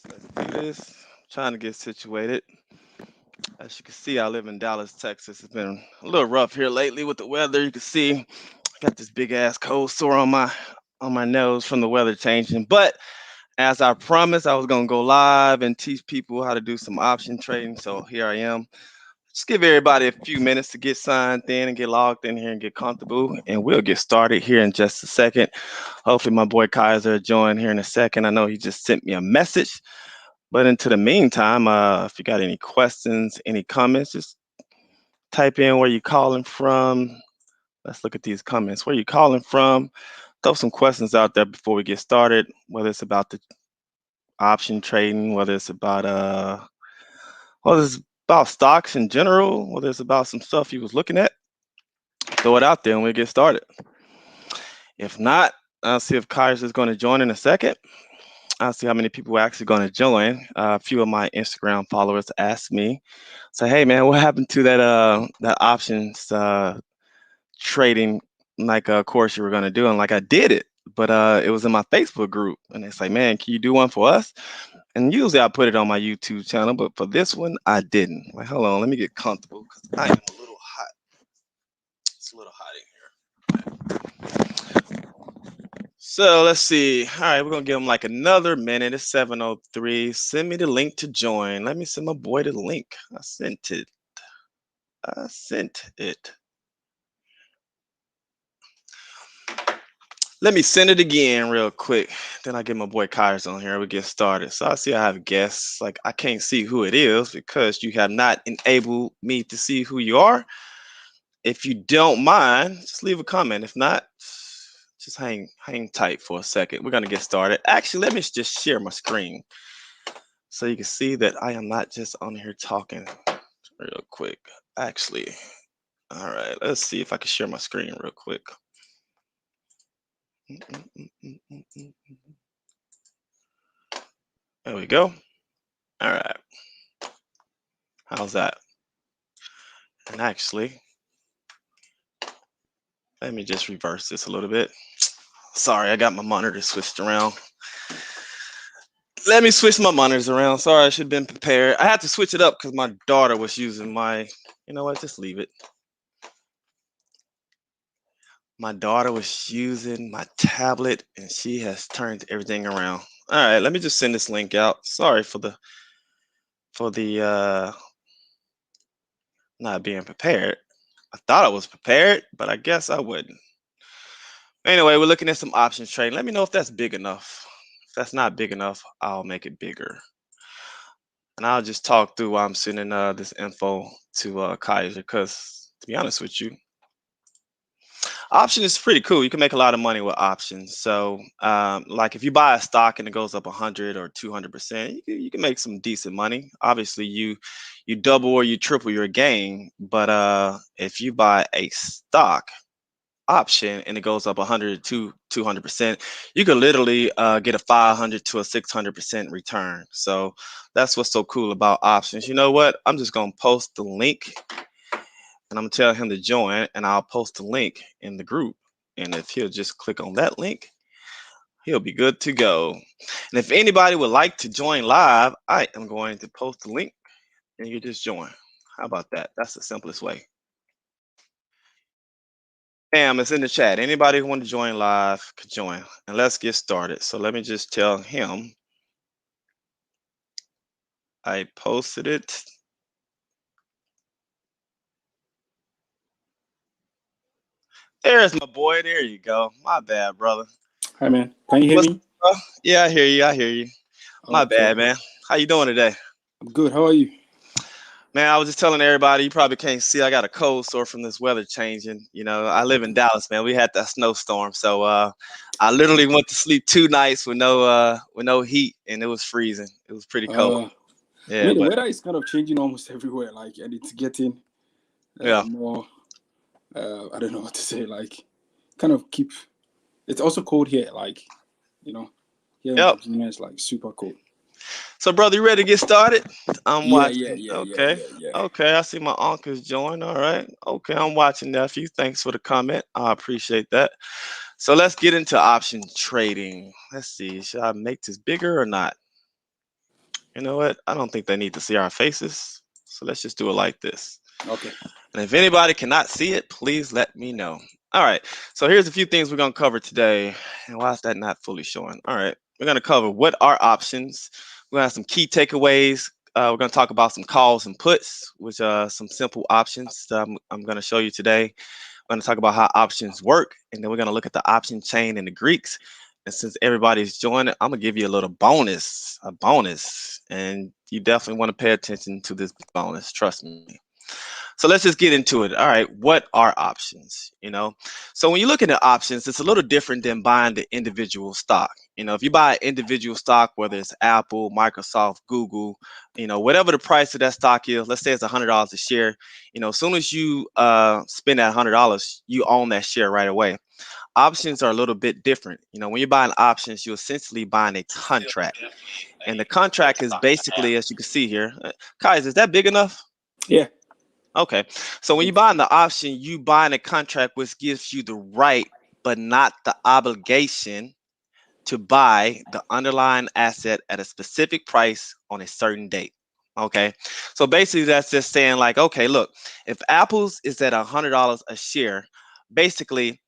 this. Let's do this. Trying to get situated. As you can see, I live in Dallas, Texas. It's been a little rough here lately with the weather. You can see I got this big ass cold sore on my nose from the weather changing. But as I promised, I was gonna go live and teach people how to do some option trading. So here I am. Just give everybody a few minutes to get signed in and get logged in here and get comfortable, and we'll get started here in just a second. Hopefully, my boy Kaiser will join here in a second. I know he just sent me a message. But into the meantime, if you got any questions, any comments, just type in where you calling from. Let's look at these comments. Where you calling from? Throw some questions out there before we get started. Whether it's about the option trading, whether it's about stocks in general, whether it's about some stuff you was looking at. Throw it out there and we'll get started. If not, I'll see if Kaiser is going to join in a second. I'll see how many people are actually going to join. A few of my Instagram followers asked me, say, "Hey man, what happened to that options trading course you were going to do?" And like I did it, but it was in my Facebook group, and they say, "Man, can you do one for us?" And usually I put it on my YouTube channel, but for this one I didn't. Like, hold on, let me get comfortable because I am a little hot. It's a little hot in here. So let's see. All right, we're gonna give them like another minute. It's 7:03. Send me the link to join. Let me send my boy the link. I sent it. I sent it. Let me send it again real quick. Then I get my boy Kyers on here. We get started. So I see I have guests. Like I can't see who it is because you have not enabled me to see who you are. If you don't mind, just leave a comment. If not, just hang tight for a second. We're gonna get started. Actually, let me just share my screen so you can see that I am not just on here talking real quick. Actually, all right, let's see if I can share my screen real quick. There we go. All right. How's that? And actually, let me just reverse this a little bit. Sorry, I got my monitor switched around. Let me switch my monitors around. Sorry, I should have been prepared. I had to switch it up because my daughter was using my, you know what, just leave it. My daughter was using my tablet and she has turned everything around. All right, let me just send this link out. Sorry for the not being prepared. I thought I was prepared, but I guess I wouldn't. Anyway, we're looking at some options trading. Let me know if that's big enough. If that's not big enough, I'll make it bigger. And I'll just talk through while I'm sending this info to Kaiser because, to be honest with you, option is pretty cool. You can make a lot of money with options. So, like if you buy a stock and it goes up 100 or 200%, you can make some decent money. Obviously, you double or you triple your gain. But if you buy a stock option and it goes up 100 to 200%, you could literally get a 500 to a 600% return. So that's what's so cool about options. You know what? I'm just gonna post the link and I'm gonna tell him to join, and I'll post the link in the group. And if he'll just click on that link, he'll be good to go. And if anybody would like to join live, I am going to post the link and you just join. How about that? That's the simplest way. Bam, it's in the chat. Anybody who want to join live could join. And let's get started. So let me just tell him I posted it. There's my boy. There you go. My bad, brother. Hi, man. Can you hear What's me? Yeah, I hear you. I hear you. My Okay. bad, man. How you doing today? I'm good. How are you? Man, I was just telling everybody, you probably can't see, I got a cold sore from this weather changing. You know, I live in Dallas, man. We had that snowstorm. So I literally went to sleep 2 nights with no heat and it was freezing. It was pretty cold. I Yeah, mean, the but weather is kind of changing almost everywhere, like, and it's getting yeah. more, I don't know what to say, like, kind of keep, it's also cold here, like, here in Yep. Virginia, it's like super cold. So brother, you ready to get started? I'm Yeah, watching. yeah, yeah, Okay. yeah, yeah. Okay. I see my uncle's join. All right. Okay. I'm watching, nephew. Thanks for the comment. I appreciate that. So let's get into option trading. Let's see. Should I make this bigger or not? You know what? I don't think they need to see our faces. So let's just do it like this. Okay. And if anybody cannot see it, please let me know. All right. So here's a few things we're going to cover today. And why is that not fully showing? All right. We're going to cover what are options. We're going to have some key takeaways. We're going to talk about some calls and puts, which are some simple options that I'm going to show you today. We're going to talk about how options work. And then we're going to look at the option chain in the Greeks. And since everybody's joining, I'm going to give you a little bonus, a bonus. And you definitely want to pay attention to this bonus. Trust me. So let's just get into it. All right, what are options? So when you look at the options, it's a little different than buying the individual stock. If you buy an individual stock, whether it's Apple, Microsoft, Google, whatever the price of that stock is, let's say it's $100 a share. As soon as you spend that $100, you own that share right away. Options are a little bit different. When you're buying options, you're essentially buying a contract, and the contract is basically, as you can see here. Kais, is that big enough? Yeah. Okay. So when you buy the option, you buy in a contract which gives you the right, but not the obligation to buy the underlying asset at a specific price on a certain date. Okay. So basically that's just saying like, okay, look, if Apple's is at $100 a share, basically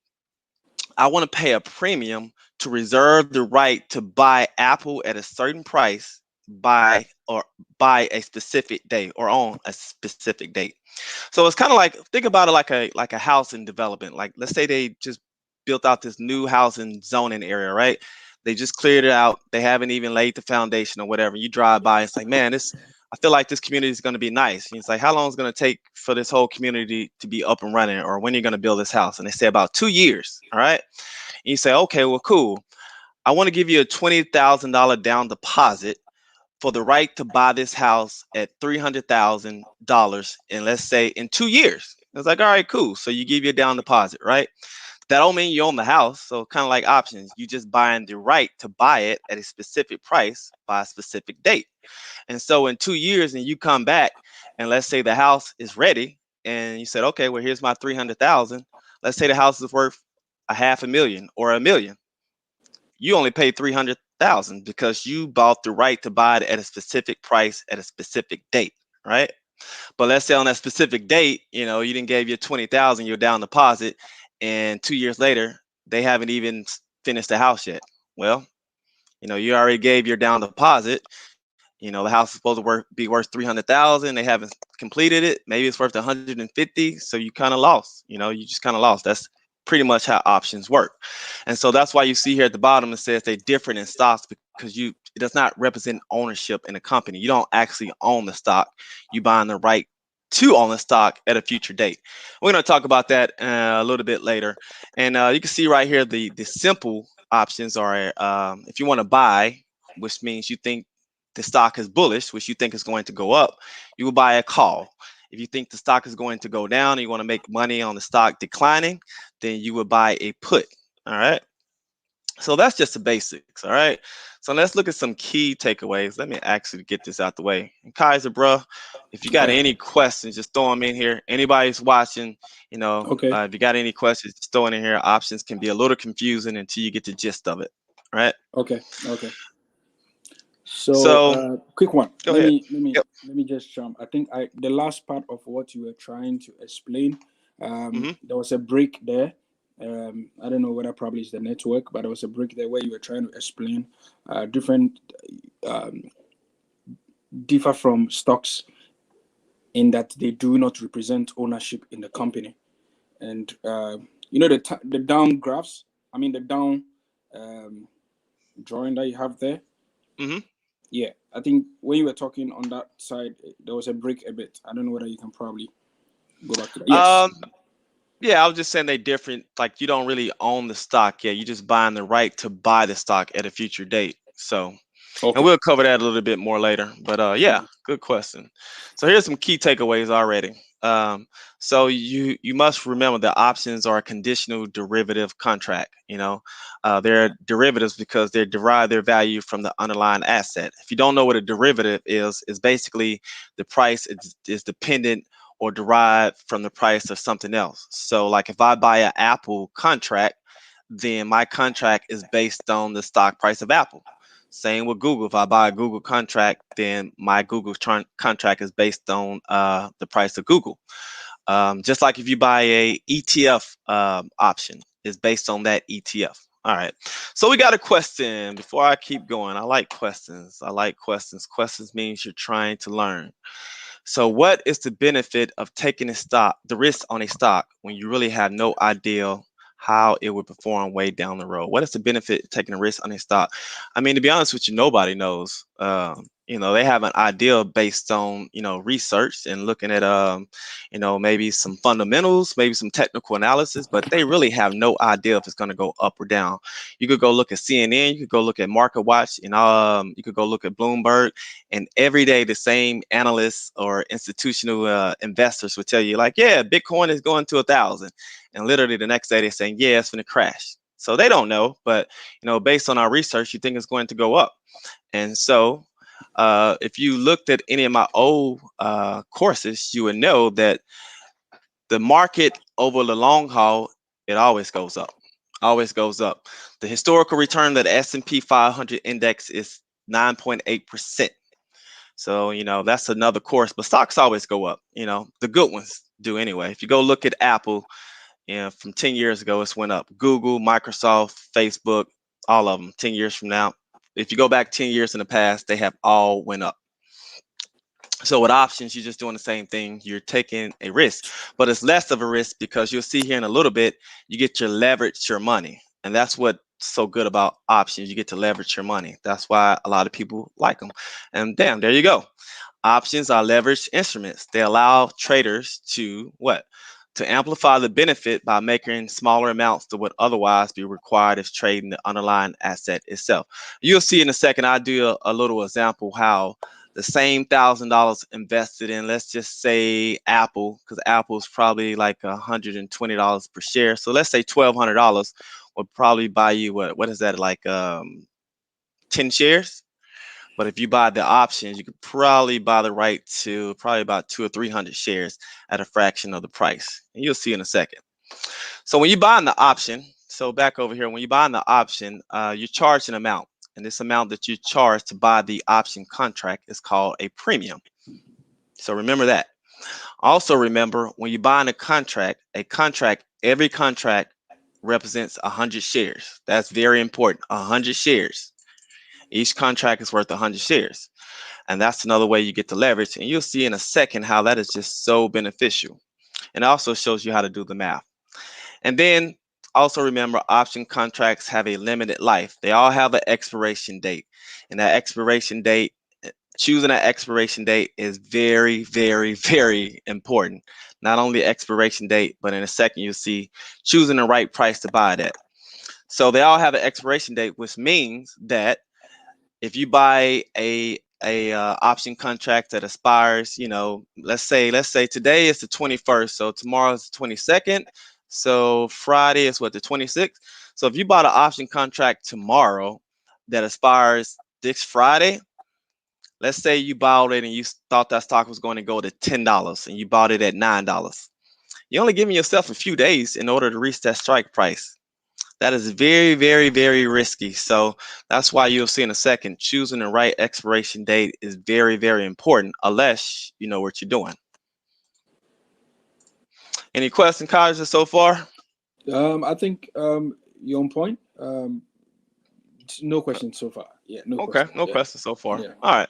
I want to pay a premium to reserve the right to buy Apple at a certain price by a specific date or on a specific date. So it's kind of like, think about it like a house in development. Like let's say they just built out this new housing zoning area, right? They just cleared it out. They haven't even laid the foundation or whatever. You drive by, it's like, man, this I feel like this community is going to be nice. And it's like, how long is it going to take for this whole community to be up and running, or when are you going to build this house? And they say about 2 years. All right. And you say, okay, well, cool. I want to give you a $20,000 down deposit for the right to buy this house at $300,000, and let's say in 2 years. It's like, all right, cool. So you give your down deposit, right? That don't mean you own the house. So kind of like options, you just buying the right to buy it at a specific price by a specific date. And so in 2 years, and you come back, and let's say the house is ready, and you said, okay, well, here's my 300,000. Let's say the house is worth a half a million or a million. You only paid 300,000 because you bought the right to buy it at a specific price at a specific date, right? But let's say on that specific date, you didn't give you 20,000, your down deposit, and 2 years later, they haven't even finished the house yet. Well, you already gave your down deposit. The house is supposed to be worth 300,000. They haven't completed it. Maybe it's worth 150. So you kind of lost. You just kind of lost. That's pretty much how options work. And so that's why you see here at the bottom it says they're different in stocks, because it does not represent ownership in a company. You don't actually own the stock. You buying the right to own the stock at a future date. We're going to talk about that a little bit later. And you can see right here the simple options are if you want to buy, which means you think the stock is bullish, which you think is going to go up, you will buy a call. If you think the stock is going to go down and you want to make money on the stock declining, then you would buy a put. All right. So that's just the basics. All right. So let's look at some key takeaways. Let me actually get this out the way. And Kaiser, bro, if you got Yeah. any questions, just throw them in here. Anybody's watching, Okay. if you got any questions, just throw it in here. Options can be a little confusing until you get the gist of it. All right. Okay. Okay. So, So quick one. go ahead. Yep. Let me just jump. I think the last part of what you were trying to explain, Hmm. there was a break there. I don't know whether probably it's the network, but there was a break there where you were trying to explain different um, differ from stocks in that they do not represent ownership in the company. And the down graphs. I mean the down um, drawing that you have there. Hmm. Yeah, I think when you were talking on that side, there was a break a bit. I don't know whether you can probably go back to that. Yes. Um, yeah, I was just saying they different. Like you don't really own the stock yet. You just buying the right to buy the stock at a future date. So, and Okay. we'll cover that a little bit more later. But yeah, good question. So here's some key takeaways already. So you must remember that options are a conditional derivative contract. They're derivatives because they derive their value from the underlying asset. If you don't know what a derivative is basically the price is dependent or derived from the price of something else. So like if I buy an Apple contract, then my contract is based on the stock price of Apple. Same with Google. If I buy a Google contract, then my Google contract is based on the price of Google. Just like if you buy a ETF option, it's based on that ETF. All right. So we got a question. Before I keep going, I like questions. I like questions. Questions means you're trying to learn. So, what is the benefit of taking the risk on a stock when you really have no idea how it would perform way down the road? What is the benefit of taking a risk on a stock? I mean, to be honest with you, nobody knows. They have an idea based on research and looking at maybe some fundamentals, maybe some technical analysis, but they really have no idea if it's going to go up or down. You could go look at CNN, you could go look at Market Watch, you could go look at Bloomberg, and every day the same analysts or institutional investors would tell you like, yeah, Bitcoin is going to 1,000, and literally the next day they're saying, yeah, it's going to crash. So they don't know, but based on our research, you think it's going to go up. And so if you looked at any of my old courses, you would know that the market over the long haul, it always goes up, always goes up. The historical return of the S&P 500 index is 9.8%. So, that's another course, but stocks always go up. The good ones do anyway. If you go look at Apple, from 10 years ago, it's went up. Google, Microsoft, Facebook, all of them 10 years from now. If you go back 10 years in the past, they have all went up. So with options, you're just doing the same thing. You're taking a risk, but it's less of a risk because you'll see here in a little bit, you get your leverage your money. And that's what's so good about options. You get to leverage your money. That's why a lot of people like them. And damn, there you go. Options are leveraged instruments. They allow traders to what? To amplify the benefit by making smaller amounts to what otherwise be required if trading the underlying asset itself. You'll see in a second, I do a little example how the same $1,000 invested in, let's just say Apple, because Apple is probably like $120 per share. So let's say $1,200 would probably buy you what is that, like 10 shares? But if you buy the options, you could probably buy the right to probably about 200 or 300 shares at a fraction of the price. And you'll see in a second. So when you buy in the option, so back over here, when you buy in the option, you charge an amount. And this amount that you charge to buy the option contract is called a premium. So remember that. Also remember, when you buy in a contract, every contract represents 100 shares. That's very important. 100 shares. Each contract is worth 100 shares. And that's another way you get to leverage. And you'll see in a second how that is just so beneficial. And it also shows you how to do the math. And then also remember, option contracts have a limited life. They all have an expiration date. And that expiration date, choosing an expiration date is very, very, very important. Not only expiration date, but in a second you'll see choosing the right price to buy it at. So they all have an expiration date, which means that if you buy a option contract that expires, let's say today is the 21st, so tomorrow is the 22nd, so Friday is what, the 26th. So if you bought an option contract tomorrow that expires this Friday, let's say you bought it and you thought that stock was going to go to $10 and you bought it at $9. You're only giving yourself a few days in order to reach that strike price. That is very, very, very risky. So that's why you'll see in a second, choosing the right expiration date is very, very important, unless you know what you're doing. Any questions, Kaja, so far? I think you're on point. No questions so far. Yeah, no Okay, questions. no Yeah, questions so far. yeah. All right.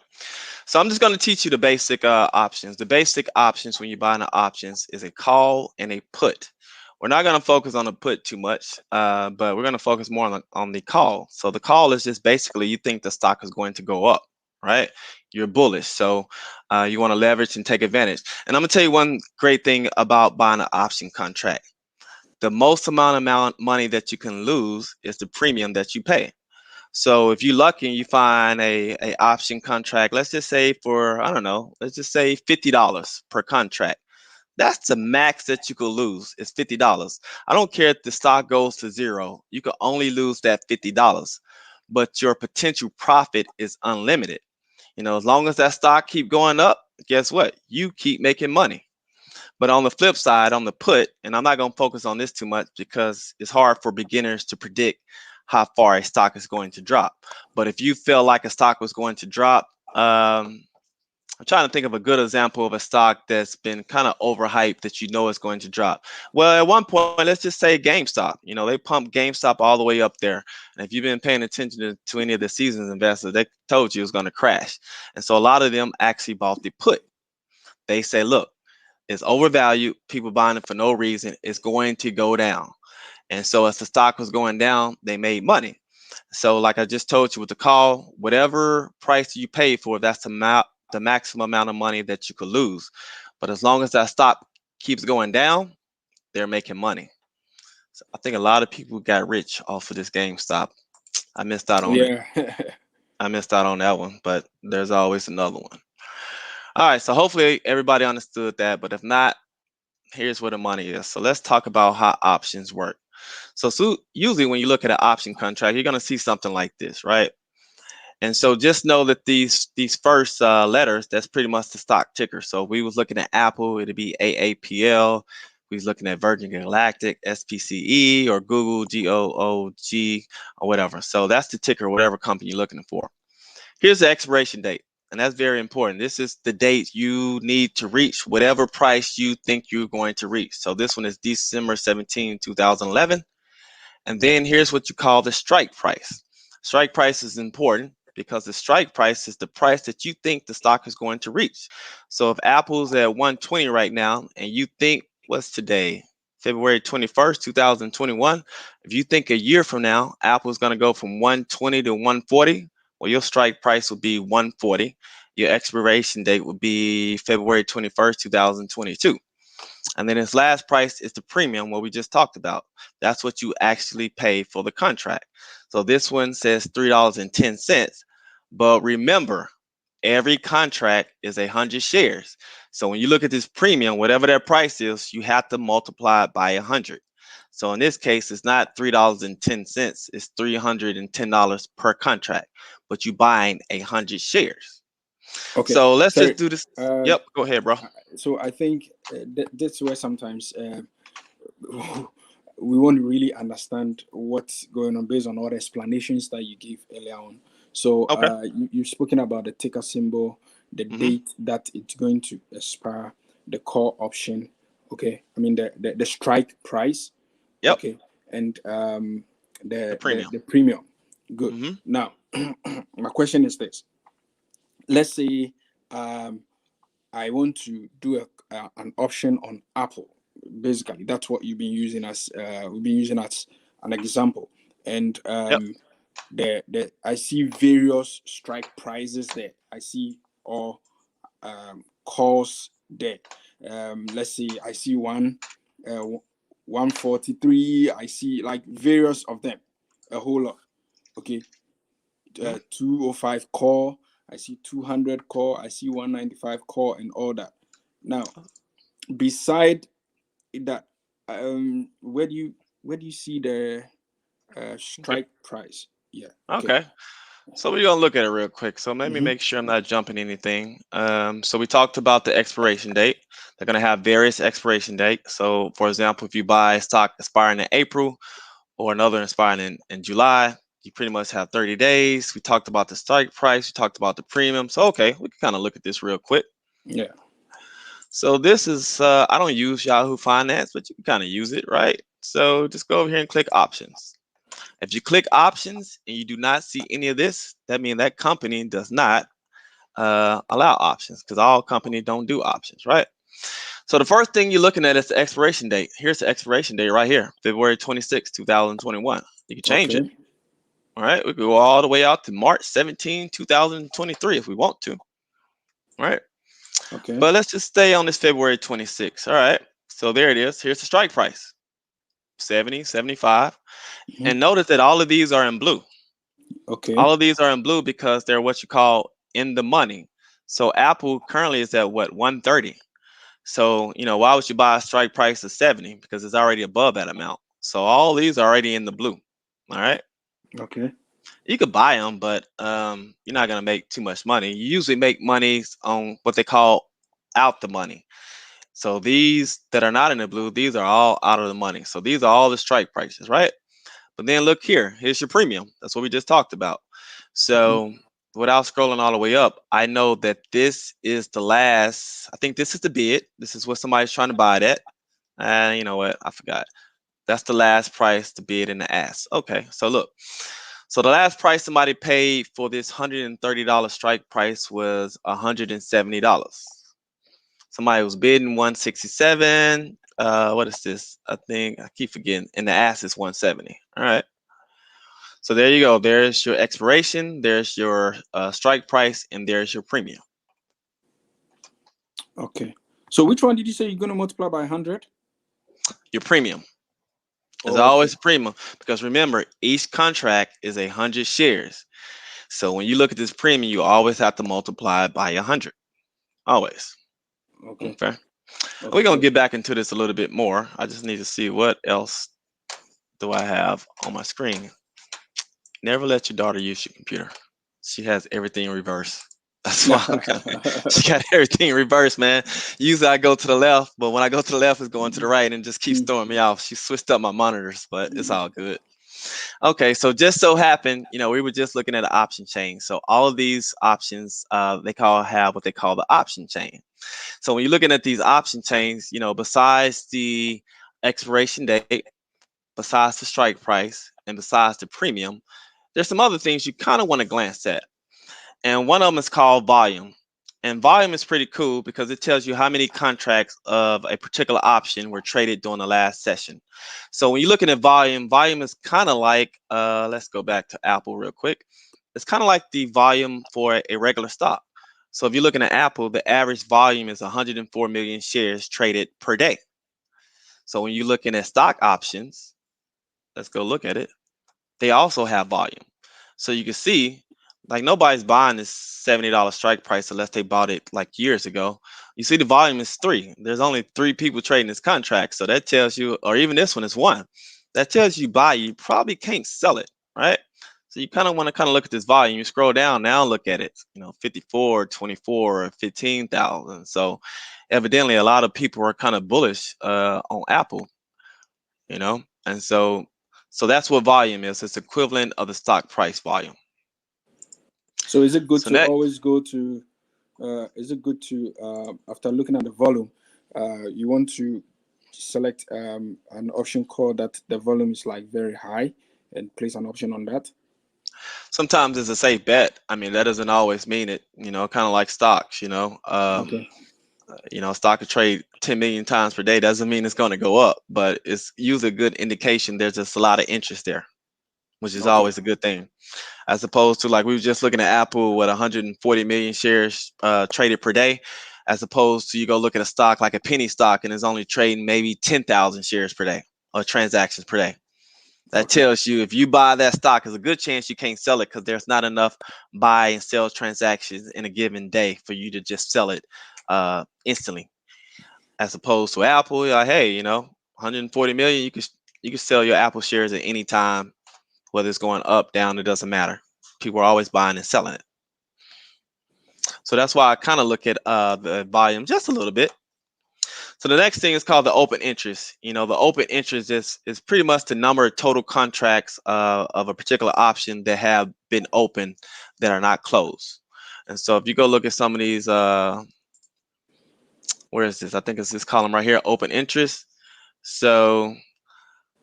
So I'm just going to teach you the basic options. The basic options when you're buying the options is a call and a put. We're not going to focus on the put too much, but we're going to focus more on the call. So the call is just basically you think the stock is going to go up, right? You're bullish, so you want to leverage and take advantage. And I'm going to tell you one great thing about buying an option contract. The most amount money that you can lose is the premium that you pay. So if you're lucky and you find a option contract, let's just say for, I don't know, let's just say $50 per contract. That's the max that you could lose is $50. I don't care if the stock goes to zero. You could only lose that $50, but your potential profit is unlimited. As long as that stock keep going up, guess what? You keep making money. But on the flip side, on the put, and I'm not going to focus on this too much because it's hard for beginners to predict how far a stock is going to drop. But if you feel like a stock was going to drop, I'm trying to think of a good example of a stock that's been kind of overhyped that you know is going to drop. Well, at one point, let's just say GameStop. They pumped GameStop all the way up there. And if you've been paying attention to any of the seasoned investors, they told you it was going to crash. And so a lot of them actually bought the put. They say, look, it's overvalued. People buying it for no reason. It's going to go down. And so as the stock was going down, they made money. So like I just told you with the call, whatever price you pay for, that's the maximum amount of money that you could lose. But as long as that stock keeps going down, they're making money. So I think a lot of people got rich off of this GameStop. I missed out on it. Yeah. I missed out on that one, but there's always another one. All right, so hopefully everybody understood that. But if not, here's where the money is. So let's talk about how options work. So usually when you look at an option contract, you're going to see something like this, right? And so just know that these first letters, that's pretty much the stock ticker. So we was looking at Apple, it'd be AAPL. We was looking at Virgin Galactic, SPCE, or Google, GOOG, or whatever. So that's the ticker, whatever company you're looking for. Here's the expiration date, and that's very important. This is the date you need to reach whatever price you think you're going to reach. So this one is December 17, 2011. And then here's what you call the strike price. Strike price is important because the strike price is the price that you think the stock is going to reach. So if Apple's at 120 right now and you think, what's today? February 21st, 2021. If you think a year from now, Apple's going to go from 120 to 140, well, your strike price will be 140. Your expiration date will be February 21st, 2022. And then his last price is the premium, what we just talked about. That's what you actually pay for the contract. So this one says $3.10. But remember, every contract is 100 shares. So when you look at this premium, whatever that price is, you have to multiply it by 100. So in this case, it's not $3.10, it's $310 per contract, but you buying 100 shares. Okay. So let's just Sorry. do this. Uh, Yep, go ahead, bro. so I think that's where sometimes we won't really understand what's going on based on all the explanations that you give earlier on. So Okay. you've spoken about the ticker symbol, the Hmm. date that it's going to expire, the call option. Okay, I mean the strike price. Yep, Okay, and the the premium. the premium. Good. Hmm. Now, my question is this: let's say um, I want to do an option on Apple. Basically, that's what you've been using as we've been using as an example. And Yep. the I see various strike prices there. I see all calls there. Let's see, I see uh, 143. I see like various of them, a whole lot. Okay, Hmm. 205 core. I see 200 core. I see 195 core and all that. Now, beside that, where do you see the Okay. strike price? Yeah. Okay. Okay. So we're gonna look at it real quick. So let me Mm-hmm. make sure I'm not jumping anything. So we talked about the expiration date. They're gonna have various expiration dates. So for example, if you buy a stock expiring in April or another expiring in July, you pretty much have 30 days. We talked about the strike price. We talked about the premium. So okay, we can kind of look at this real quick. Yeah. So this is I don't use Yahoo Finance, but you can kind of use it, right? So just go over here and click options. If you click options and you do not see any of this, that means that company does not allow options because all companies don't do options, right? So the first thing you're looking at is the expiration date. Here's the expiration date right here, February 26, 2021. You can change it. Okay. All right. We could go all the way out to March 17, 2023 if we want to. All right. Okay. But let's just stay on this February 26. All right. So there it is. Here's the strike price 70, 75. Mm-hmm. And notice that all of these are in blue. Okay. All of these are in blue because they're what you call in the money. So Apple currently is at what 130. So why would you buy a strike price of 70? Because it's already above that amount. So all these are already in the blue. All right. Okay. You could buy them, but you're not gonna make too much money. You usually make money on what they call out the money. So these that are not in the blue, these are all out of the money. So these are all the strike prices, right? But then look here, here's your premium. That's what we just talked about. Mhm. So without scrolling all the way up, I know that this is the last. I think this is the bid. This is what somebody's trying to buy it at. And you know what? I forgot. That's the last price to bid in the ask. Okay, so look. So the last price somebody paid for this $130 strike price was $170. Somebody was bidding 167. What is this? I think I keep forgetting. And the ask is 170. All right. So there you go. There's your expiration. There's your strike price, and there's your premium. Okay. So which one did you say you're going to multiply by 100? Your premium is Oh, okay. always a premium because remember, each contract is 100 shares. So when you look at this premium, you always have to multiply it by 100. Always. Okay. Okay. We're Okay. gonna get back into this a little bit more. I just need to see what else do I have on my screen. Never let your daughter use your computer. She has everything in reverse. That's why I'm kind of. She got everything in reverse, man. Usually I go to the left, but when I go to the left, it's going to the right, and just keeps throwing me off. She switched up my monitors, but it's all good. Okay, so just so happened, we were just looking at an option chain. So all of these options, have what they call the option chain. So when you're looking at these option chains, besides the expiration date, besides the strike price, and besides the premium, there's some other things you kind of want to glance at. And one of them is called volume. And volume is pretty cool because it tells you how many contracts of a particular option were traded during the last session. So when you're looking at volume, volume is kind of like, let's go back to Apple real quick. It's kind of like the volume for a regular stock. So if you're looking at Apple, the average volume is 104 million shares traded per day. So when you're looking at stock options, let's go look at it. They also have volume. So you can see, like nobody's buying this $70 strike price unless they bought it like years ago. You see the volume is three. There's only three people trading this contract. So that tells you, or even this one is one. That tells you probably can't sell it, right? So you kind of want to kind of look at this volume. You scroll down now, look at it, 54, 24, 15,000. So evidently a lot of people are kind of bullish on Apple, and so that's what volume is. It's equivalent of the stock price volume. So is it good So to next, always go to? Is it good to after looking at the volume, you want to select an option call that the volume is like very high and place an option on that? sometimes it's a safe bet. I mean, that doesn't always mean it. Kind of like stocks. Okay. Stock could trade 10 million times per day. Doesn't mean it's going to go up, but it's usually a good indication there's just a lot of interest there, which is Okay. always a good thing. As opposed to like we were just looking at Apple with 140 million shares traded per day, as opposed to you go look at a stock like a penny stock and it's only trading maybe 10,000 shares per day or transactions per day. That Okay. tells you if you buy that stock, there's a good chance you can't sell it because there's not enough buy and sell transactions in a given day for you to just sell it instantly. As opposed to Apple, you're like, hey, 140 million, you can sell your Apple shares at any time, whether it's going up, down, it doesn't matter. People are always buying and selling it. So that's why I kind of look at the volume just a little bit. So the next thing is called the open interest. The open interest is pretty much the number of total contracts of a particular option that have been open that are not closed. And so if you go look at some of these, where is this? I think it's this column right here, open interest. So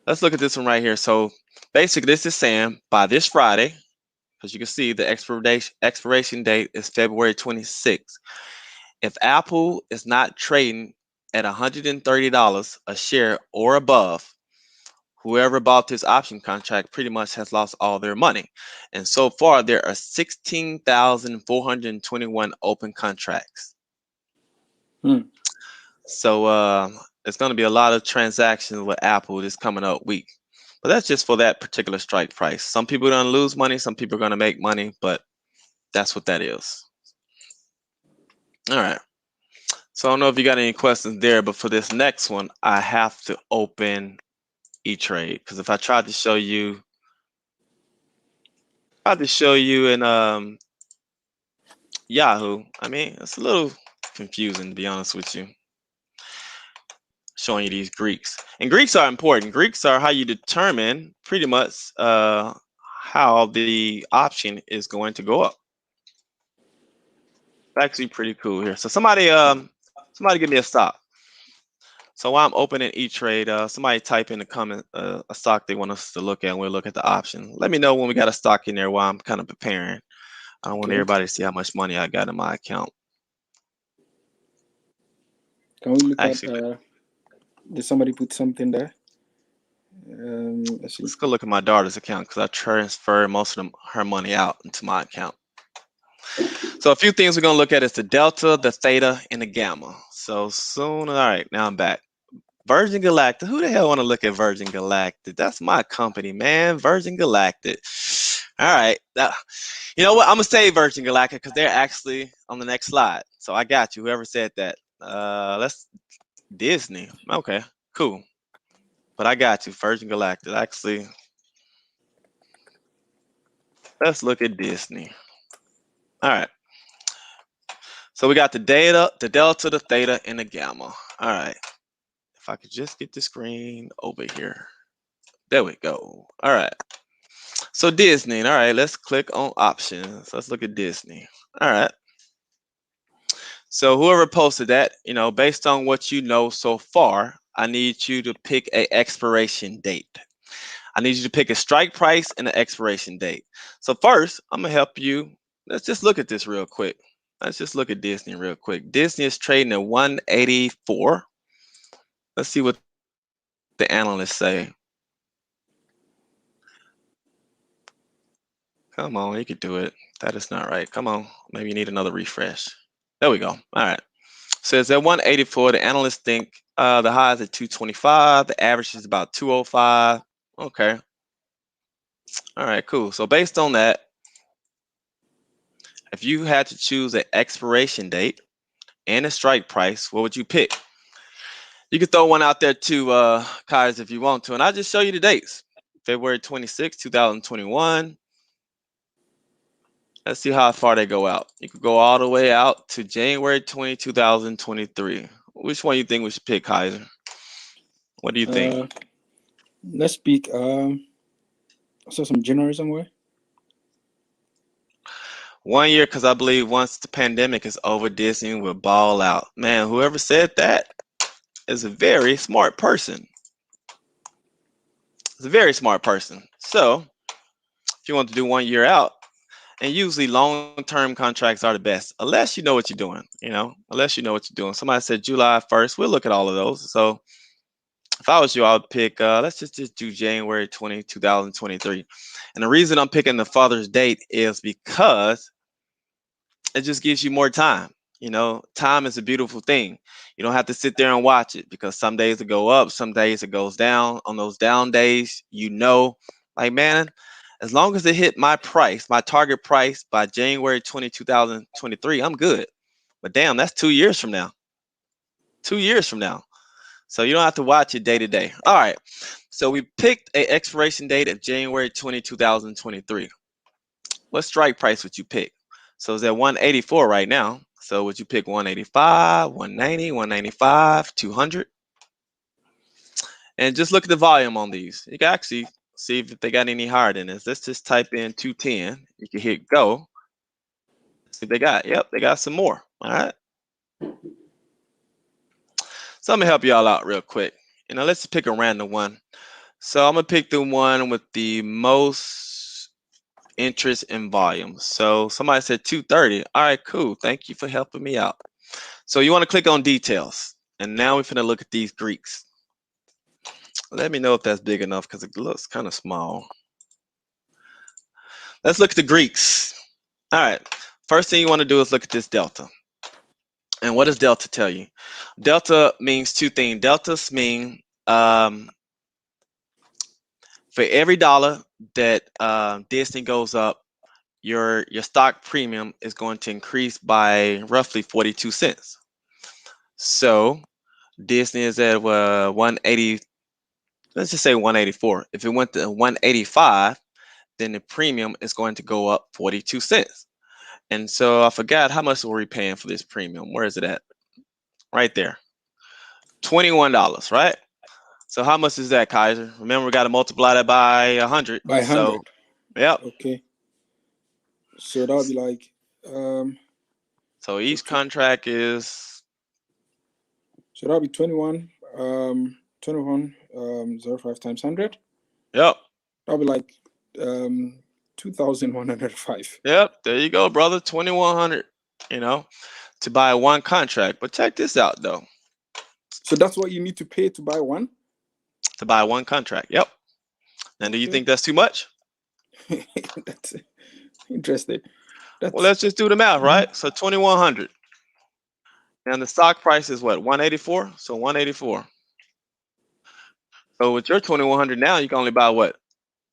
let's look at this one right here. So basically, this is saying by this Friday, because you can see the expiration date is February 26th. If Apple is not trading at $130 a share or above, whoever bought this option contract pretty much has lost all their money. And so far, there are 16,421 open contracts. Hmm. So it's going to be a lot of transactions with Apple this coming up week. But that's just for that particular strike price. Some people are going to lose money, some people are going to make money, but that's what that is. All right. So I don't know if you got any questions there, but for this next one, I have to open E-Trade because if I tried to show you in Yahoo, I mean it's a little confusing to be honest with you. showing you these Greeks. And Greeks are important. Greeks are how you determine pretty much how the option is going to go up. It's actually pretty cool here. So somebody give me a stop. So while I'm opening E-Trade, somebody type in the comment a stock they want us to look at, and we'll look at the option. Let me know when we got a stock in there while I'm kind of preparing. I don't want Okay. everybody to see how much money I got in my account. Can we look at? Actually, Did somebody put something there? Let's see. let's go look at my daughter's account because I transferred most of her money out into my account. So a few things we're gonna look at is the delta, the theta, and the gamma. So soon, all right, now I'm back. Virgin Galactic. Who the hell want to look at Virgin Galactic? That's my company, man. Virgin Galactic. All right. You know what? I'm gonna say Virgin Galactic because they're actually on the next slide. So I got you. Whoever said that. Let's Disney. Okay, cool. But I got you. Virgin Galactic. Actually, let's look at Disney. All right. So we got the data, the delta, the theta, and the gamma. All right. If I could just get the screen over here. There we go. All right. So Disney. All right. Let's click on options. Let's look at Disney. All right. So whoever posted that, based on what you know so far, I need you to pick a expiration date. I need you to pick a strike price and an expiration date. So first, I'm gonna help you. Let's just look at this real quick. Let's just look at Disney real quick. Disney is trading at 184. Let's see what the analysts say. Come on, you could do it. That is not right. Come on. Maybe you need another refresh. There we go. All right. So it's at 184. The analysts think the high is at 225. The average is about 205. Okay. All right, cool. So based on that, if you had to choose an expiration date and a strike price, what would you pick? You could throw one out there too, Kais, if you want to. And I'll just show you the dates. February 26, 2021. Let's see how far they go out. You could go all the way out to January 20, 2023. Which one you think we should pick, Kaiser? What do you think? Let's pick. I saw some January somewhere. 1 year, because I believe once the pandemic is over, Disney will ball out. Man, whoever said that is a very smart person. It's a very smart person. So, if you want to do 1 year out, and usually long-term contracts are the best, unless you know what you're doing. Unless you know what you're doing. Somebody said July 1st. We'll look at all of those. So, if I was you, I would pick. Let's just do January 20, 2023. And the reason I'm picking the Father's date is because it just gives you more time. Time is a beautiful thing. You don't have to sit there and watch it because some days it go up, some days it goes down. On those down days, like, man, as long as it hit my price, my target price by January 20, 2023, I'm good. But damn, that's 2 years from now. 2 years from now. So you don't have to watch it day to day. All right. So we picked a expiration date of January 20, 2023. What strike price would you pick? So it's at 184 right now. So would you pick 185, 190, 195, 200? And just look at the volume on these. You can actually see if they got any higher than this. Let's just type in 210. You can hit go. See if they got. Yep, they got some more. All right. So I'm gonna help y'all out real quick. Let's pick a random one. So I'm gonna pick the one with the most interest in volume. So somebody said 230. All right, cool. Thank you for helping me out. So you want to click on details. And now we're going to look at these Greeks. Let me know if that's big enough because it looks kind of small. Let's look at the Greeks. All right. First thing you want to do is look at this delta. And what does delta tell you? Delta means two things. Deltas mean for every dollar that Disney goes up, your stock premium is going to increase by roughly 42 cents. So Disney is at 180. Let's just say 184. If it went to 185, then the premium is going to go up 42 cents. And so I forgot how much were we paying for this premium. Where is it at? Right there. $21, right? So how much is that, Kaiser? Remember, we got to multiply that by 100. by So, 100. yep. Okay, so that'll be like So so each contract is, so that'll be 21 05 times 100. yep, That'll be like 2,105. yep. There you go, brother. 2,100. You know, to buy one contract. But check this out, though. So that's what you need to pay to buy one. To buy one contract. Yep. And do you Okay. think that's too much? That's interesting. Well, That's let's just do the math, mhm. right? So 2,100. And the stock price is what? 184. So 184. So with your 2,100 now, you can only buy what?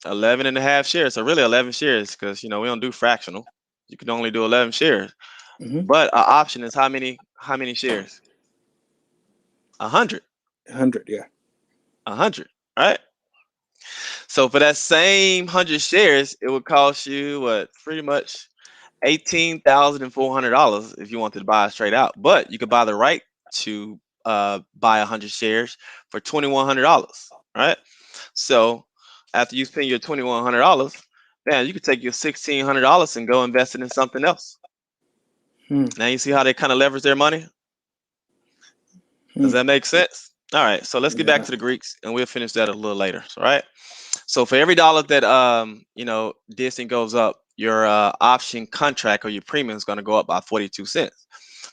11 and a half shares. So really 11 shares because, we don't do fractional. You can only do 11 shares. Mhm. But our option is how many shares? 100. 100. Yeah. 100, right? So for that same 100 shares, it would cost you what? Pretty much $18,400 if you wanted to buy it straight out. But you could buy the right to buy 100 shares for $2,100, right? So after you spend your $2,100, man, you could take your $1,600 and go invest it in something else. Hmm. Now you see how they kind of leverage their money? Does Hmm. that make sense? All right, so let's get back Yeah. to the Greeks and we'll finish that a little later. All right. So for every dollar that Disney goes up, your option contract or your premium is going to go up by 42 cents.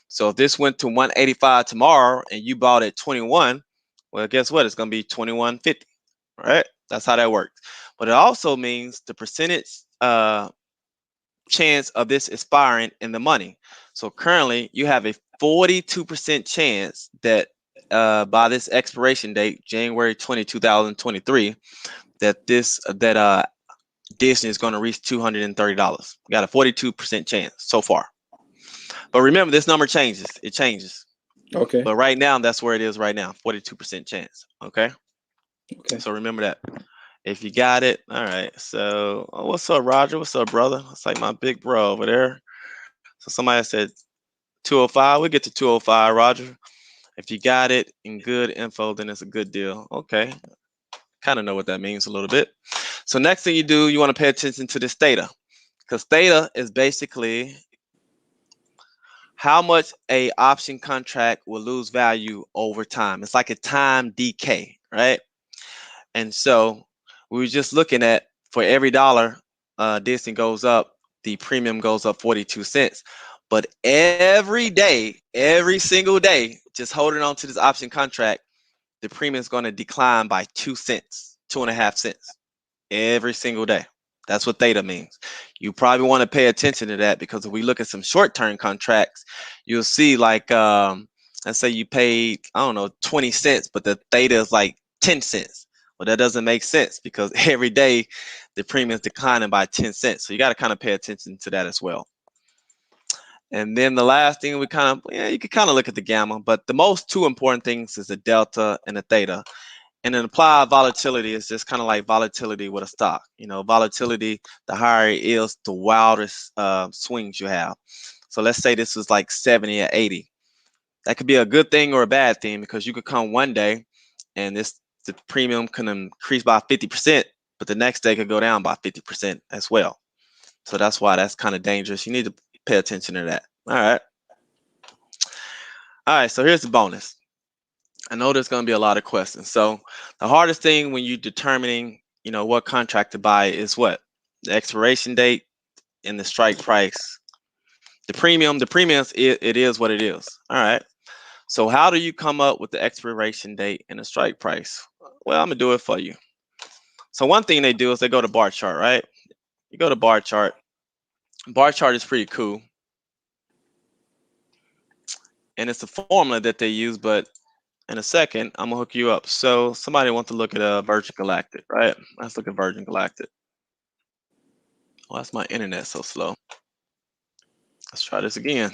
So if this went to 185 tomorrow and you bought at 21, well, guess what? It's going to be 21.50, right? That's how that works. But it also means the percentage chance of this expiring in the money. So currently, you have a 42% chance that by this expiration date, January 2023, that Disney is going to reach $230. We got a 42% chance so far. But remember, this number changes. It changes. Okay. But right now, that's where it is right now, 42% chance. Okay. Okay. So remember that. If you got it, all right. So, what's up, Roger? What's up, brother? It's like my big bro over there. So somebody said 205. We'll get to 205, Roger. If you got it in good info, then it's a good deal. Okay. Kind of know what that means a little bit. So next thing you do, you want to pay attention to this theta, because theta is basically how much a option contract will lose value over time. It's like a time decay, right? And so we were just looking at for every dollar Disney goes up, the premium goes up 42 cents. But every day, every single day, just holding on to this option contract, the premium is going to decline by 2 cents, 2.5 cents every single day. That's what theta means. You probably want to pay attention to that because if we look at some short-term contracts, you'll see like let's say you paid, I don't know, 20 cents, but the theta is like 10 cents. Well, that doesn't make sense because every day the premium is declining by 10 cents. So you got to kind of pay attention to that as well. And then the last thing we kind of, yeah, you can kind of look at the gamma, but the most two important things is the delta and the theta. And then applied volatility is just kind of like volatility with a stock. Volatility, the higher it is, the wildest swings you have. So let's say this was like 70 or 80. That could be a good thing or a bad thing because you could come one day and the premium can increase by 50%, but the next day could go down by 50% as well. So that's why that's kind of dangerous. You need to pay attention to that. All right. All right. So here's the bonus. I know there's going to be a lot of questions. So the hardest thing when you're determining, what contract to buy is what? The expiration date and the strike price. The premium, it is what it is. All right. So how do you come up with the expiration date and the strike price? Well, I'm gonna do it for you. So one thing they do is they go to bar chart, right? You go to bar chart. Bar chart is pretty cool, and it's a formula that they use. But in a second, I'm gonna hook you up. So somebody wants to look at Virgin Galactic, right? Let's look at Virgin Galactic. Why is my internet so slow? Let's try this again.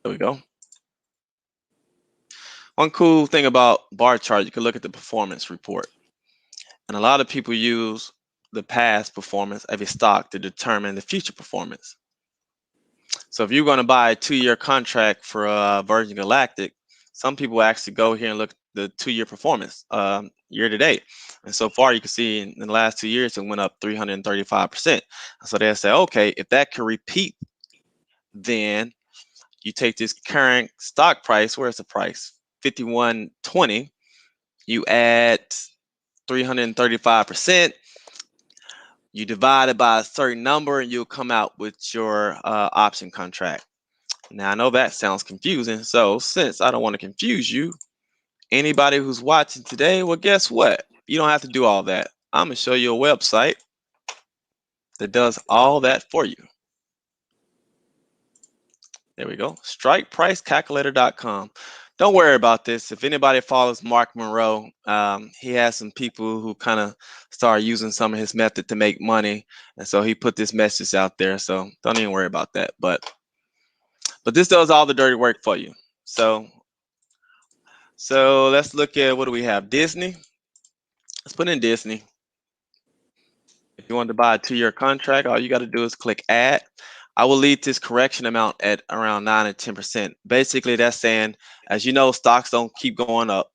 There we go. One cool thing about bar chart, you can look at the performance report. And a lot of people use the past performance of a stock to determine the future performance. So if you're going to buy a 2-year contract for Virgin Galactic, some people actually go here and look at the 2-year performance, year to date. And so far, you can see in the last 2 years, it went up 335%. So they'll say, okay, if that can repeat, then you take this current stock price. Where's the price? 51.20. You add 335%. You divide it by a certain number, and you'll come out with your option contract. Now, I know that sounds confusing. So, since I don't want to confuse you, anybody who's watching today, well, guess what? You don't have to do all that. I'm going to show you a website that does all that for you. There we go. StrikePriceCalculator.com. Don't worry about this. If anybody follows Mark Monroe, he has some people who kind of start using some of his method to make money, and so he put this message out there. So don't even worry about that. But this does all the dirty work for you. So let's look at, what do we have? Disney. Let's put in Disney. If you want to buy a 2-year contract, all you got to do is click add. I will leave this correction amount at around 9 or 10%. Basically, that's saying, as you know, stocks don't keep going up.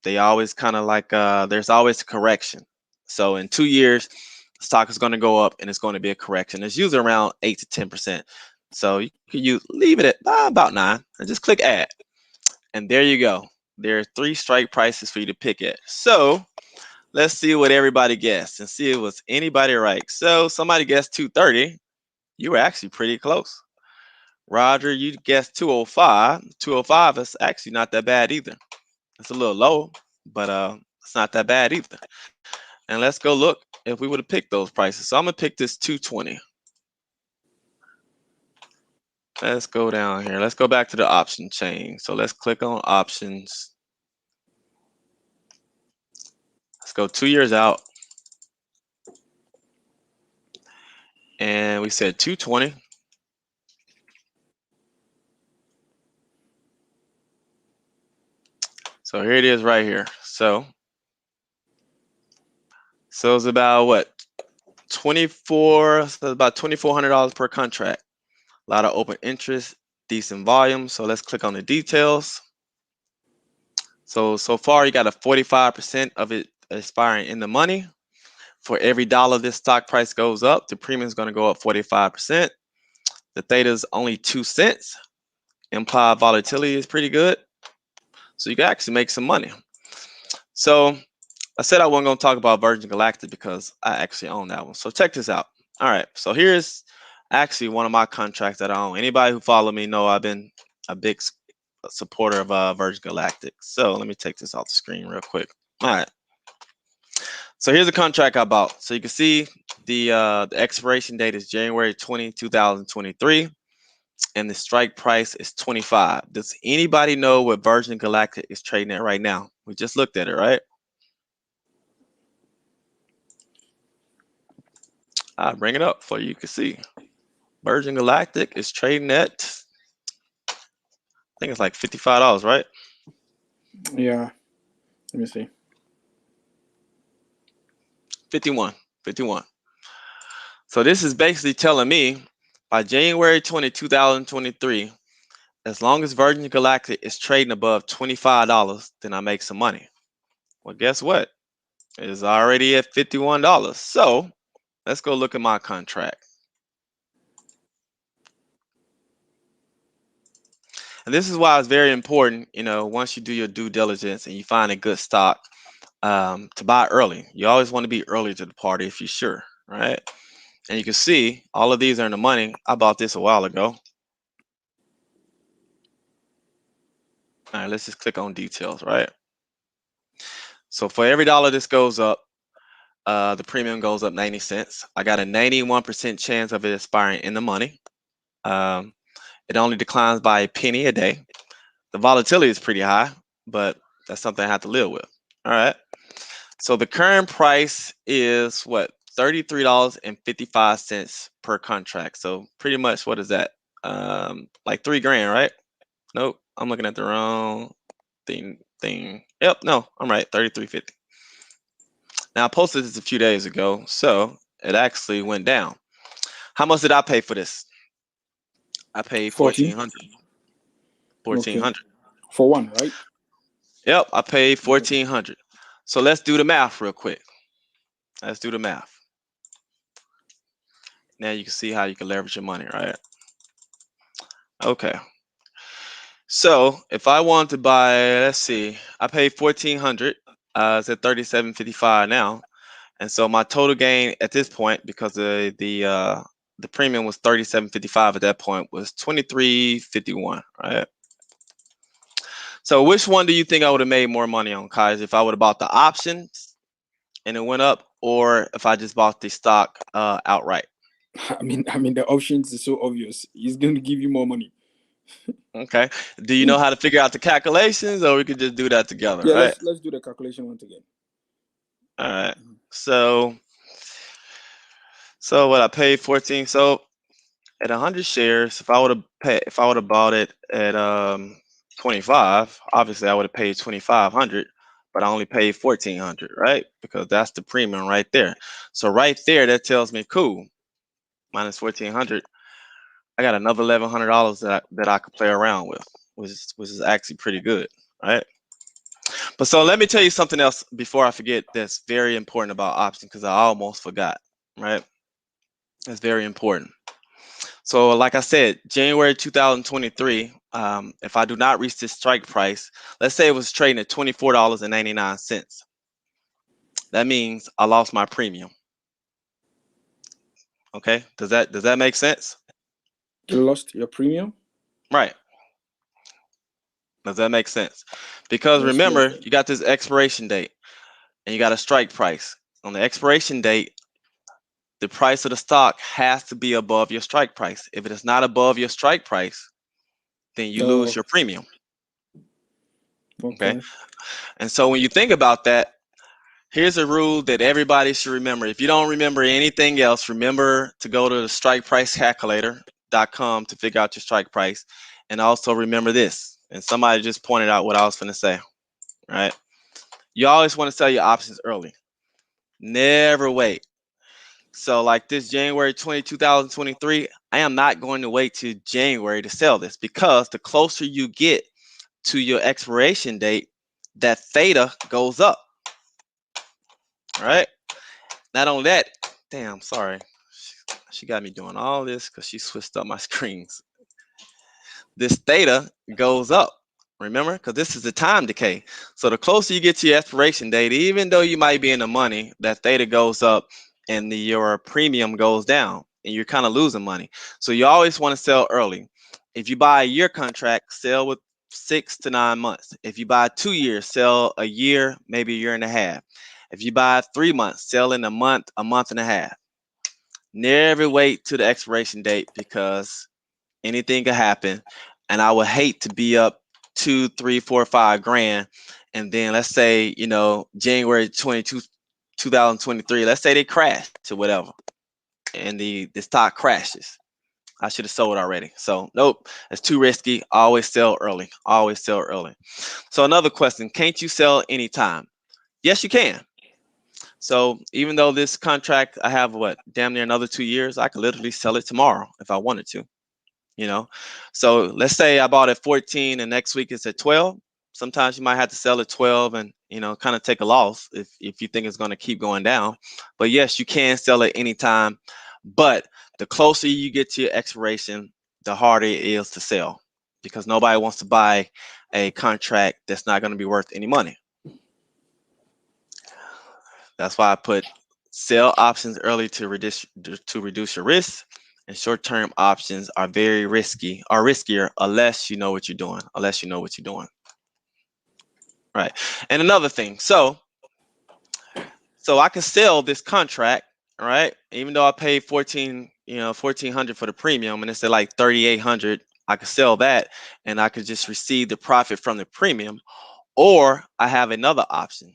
They always kind of like, there's always a correction. So in 2 years, stock is going to go up and it's going to be a correction. It's usually around 8 to 10%. So you can leave it at about 9 and just click add. And there you go. There are 3 strike prices for you to pick at. So let's see what everybody guessed and see if it was anybody right. So somebody guessed 230. You were actually pretty close. Roger, you guessed 205. 205 is actually not that bad either. It's a little low, but it's not that bad either. And let's go look if we would have picked those prices. So I'm gonna pick this 220. Let's go down here. Let's go back to the option chain. So let's click on options. Let's go 2 years out. And we said 220. So here it is right here. So it's about what? 24, so about $2,400 per contract. A lot of open interest, decent volume. So let's click on the details. So far you got a 45% of it expiring in the money. For every dollar this stock price goes up, the premium is going to go up 45%. The theta is only 2 cents. Implied volatility is pretty good. So you can actually make some money. So I said I wasn't going to talk about Virgin Galactic because I actually own that one. So check this out. All right. So here's actually one of my contracts that I own. Anybody who follow me know I've been a big supporter of Virgin Galactic. So let me take this off the screen real quick. All right. So here's the contract I bought. So you can see the expiration date is January 20, 2023. And the strike price is 25. Does anybody know what Virgin Galactic is trading at right now? We just looked at it, right? I'll bring it up for you can see. Virgin Galactic is trading at, I think it's like $55, right? Yeah. Let me see. 51. So this is basically telling me by January 20, 2023, as long as Virgin Galactic is trading above $25, then I make some money. Well, guess what? It's already at $51. So let's go look at my contract. And this is why it's very important, once you do your due diligence and you find a good stock, to buy early. You always want to be early to the party if you're sure, right? And you can see all of these are in the money. I bought this a while ago. All right, let's just click on details, right? So for every dollar this goes up, the premium goes up 90 cents. I got a 91% chance of it expiring in the money. It only declines by a penny a day. The volatility is pretty high, but that's something I have to live with. All right. So the current price is what? $33.55 per contract. So pretty much, what is that? Like $3,000, right? Nope, I'm looking at the wrong thing. Yep, no, I'm right. 33.50. Now I posted this a few days ago, so it actually went down. How much did I pay for this? I paid 14. 1400. Okay. 1400. For one, right? Yep, I paid Okay. 1400. So let's do the math real quick. Let's do the math. Now you can see how you can leverage your money, right? Okay. So if I want to buy, let's see, I paid 1400. It's at 37.55 now, and so my total gain at this point, because the premium was 37.55 at that point, was 23.51, right? So which one do you think I would have made more money on, Kais, if I would have bought the options and it went up, or if I just bought the stock outright? I mean, the options is so obvious. He's going to give you more money. Okay. Do you know how to figure out the calculations, or we could just do that together, Yeah, right? let's do the calculation once again. All right. So what I paid 14. So at 100 shares, if I would have bought it at 25, obviously I would have paid 2500, but I only paid 1400, right? Because that's the premium right there. So right there, that tells me cool. Minus 1400, I got another $1100 that I could play around with, which is actually pretty good, right? But so let me tell you something else before I forget that's very important about options, because I almost forgot, right? That's very important. So, like I said, January 2023, if I do not reach this strike price, let's say it was trading at $24.99. That means I lost my premium. Okay, does that make sense? You lost your premium. Right. Does that make sense? Because Let's go remember, for it. you got this expiration date and you got a strike price. On the expiration date, the price of the stock has to be above your strike price. If it is not above your strike price, then you lose Oh, your premium. Okay. okay. And so when you think about that, here's a rule that everybody should remember. If you don't remember anything else, remember to go to the strikepricecalculator.com to figure out your strike price. And also remember this. And somebody just pointed out what I was going to say, right? You always want to sell your options early. Never wait. So, like this January 2023, I am not going to wait till January to sell this, because the closer you get to your expiration date, that theta goes up, right? Not only that, damn, sorry. She got me doing all this because she switched up my screens. This theta goes up. Remember, because this is the time decay. So the closer you get to your expiration date, even though you might be in the money, that theta goes up and your premium goes down, and you're kind of losing money. So you always want to sell early. If you buy a year contract, sell with 6 to 9 months. If you buy 2 years, sell a year, maybe a year and a half. If you buy 3 months, sell in a month and a half. Never wait to the expiration date, because anything could happen. And I would hate to be up two, three, four, 5 grand. And then let's say, January 22, 2023, let's say they crash or whatever, and the stock crashes. I should have sold already. So nope, it's too risky. Always sell early. Always sell early. So another question, can't you sell anytime? Yes, you can. So even though this contract, I have what, damn near another 2 years, I could literally sell it tomorrow if I wanted to. you know so let's say I bought at 14 and next week it's at 12. Sometimes you might have to sell at 12 and kind of take a loss if you think it's going to keep going down. But yes, you can sell at any time, but the closer you get to your expiration, the harder it is to sell, because nobody wants to buy a contract that's not going to be worth any money. That's why I put sell options early to reduce your risk, and short-term options are very risky, or riskier, unless you know what you're doing. Unless you know what you're doing, right? And another thing, so I can sell this contract, right? Even though I paid 1400 for the premium, and it's at like 3800, I could sell that, and I could just receive the profit from the premium. Or I have another option.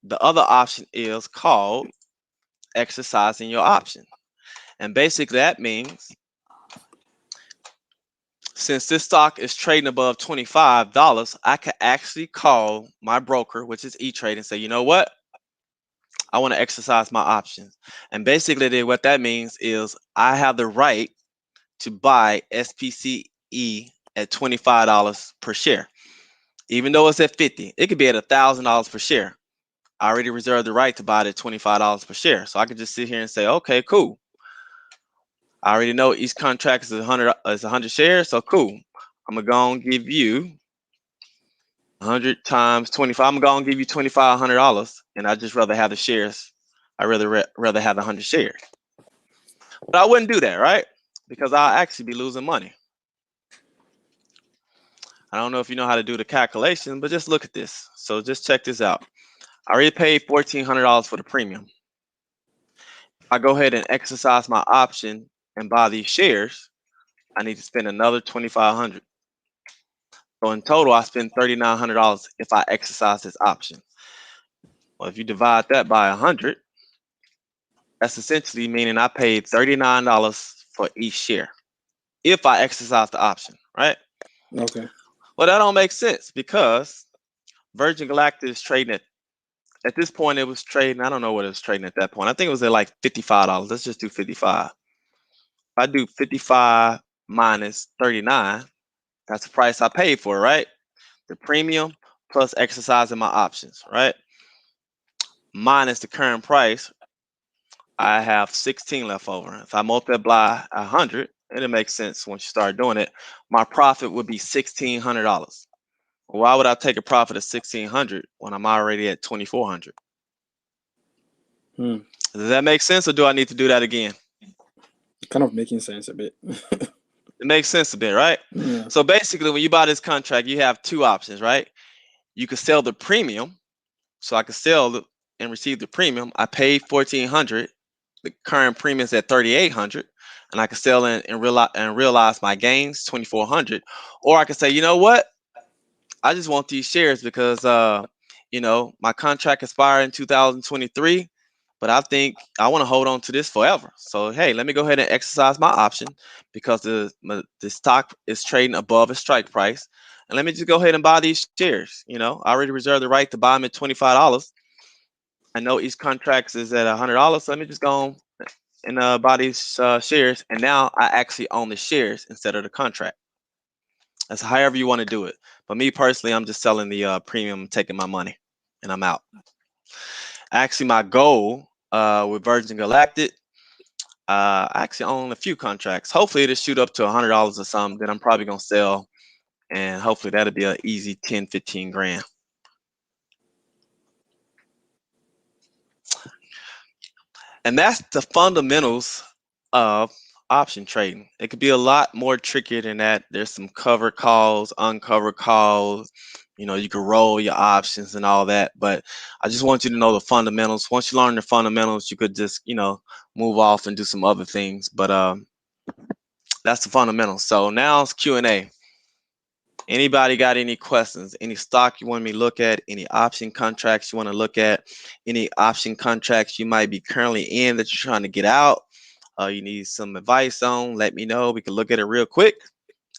The other option is called exercising your option. And basically, that means since this stock is trading above $25, I could actually call my broker, which is E-Trade, and say, you know what? I want to exercise my options. And basically, what that means is I have the right to buy SPCE at $25 per share. Even though it's at 50, it could be at $1,000 per share. I already reserved the right to buy it at $25 per share. So I could just sit here and say, okay, cool. I already know each contract is 100 shares, so cool. I'm gonna go and give you 100 times 25. I'm gonna give you $2,500, and I just rather have the shares. I rather have 100 shares. But I wouldn't do that, right? Because I'll actually be losing money. I don't know if you know how to do the calculation, but just look at this. So just check this out. I already paid $1,400 for the premium. If I go ahead and exercise my option and buy these shares, I need to spend another 2,500. So in total, I spend $3,900 if I exercise this option. Well, if you divide that by 100, that's essentially meaning I paid $39 for each share if I exercise the option, right? Okay. Well, that don't make sense because Virgin Galactic is trading at this point. It was trading. I don't know what it was trading at that point. I think it was at like $55. Let's just do 55. If I do 55 minus 39, that's the price I paid for, right? The premium plus exercising my options, right? Minus the current price, I have 16 left over. If I multiply 100, and it makes sense once you start doing it, my profit would be $1,600. Why would I take a profit of 1,600 when I'm already at 2,400? Hmm. Does that make sense, or do I need to do that again? Kind of making sense a bit. It makes sense a bit, right? Yeah. So basically, when you buy this contract, you have two options, right? You could sell the premium, so I could and receive the premium. I paid 1,400. The current premium is at 3,800, and I could sell and realize my gains 2,400. Or I could say, you know what? I just want these shares because my contract expired in 2023, but I think I want to hold on to this forever. So hey, let me go ahead and exercise my option because the stock is trading above its strike price, and let me just go ahead and buy these shares. I already reserved the right to buy them at $25. I know each contract is at $100, so let me just go on and buy these shares, and now I actually own the shares instead of the contract. That's however you want to do it. But me personally, I'm just selling the premium, taking my money, and I'm out. Actually, my goal with Virgin Galactic, I actually own a few contracts. Hopefully, it'll shoot up to $100 or something. Then I'm probably gonna sell, and hopefully that'll be an easy 10, 15 grand. And that's the fundamentals of option trading. It could be a lot more trickier than that. There's some covered calls, uncovered calls. You can roll your options and all that. But I just want you to know the fundamentals. Once you learn the fundamentals, you could just, move off and do some other things. But that's the fundamentals. So now it's Q&A. Anybody got any questions? Any stock you want me to look at? Any option contracts you want to look at? Any option contracts you might be currently in that you're trying to get out? You need some advice on? Let me know. We can look at it real quick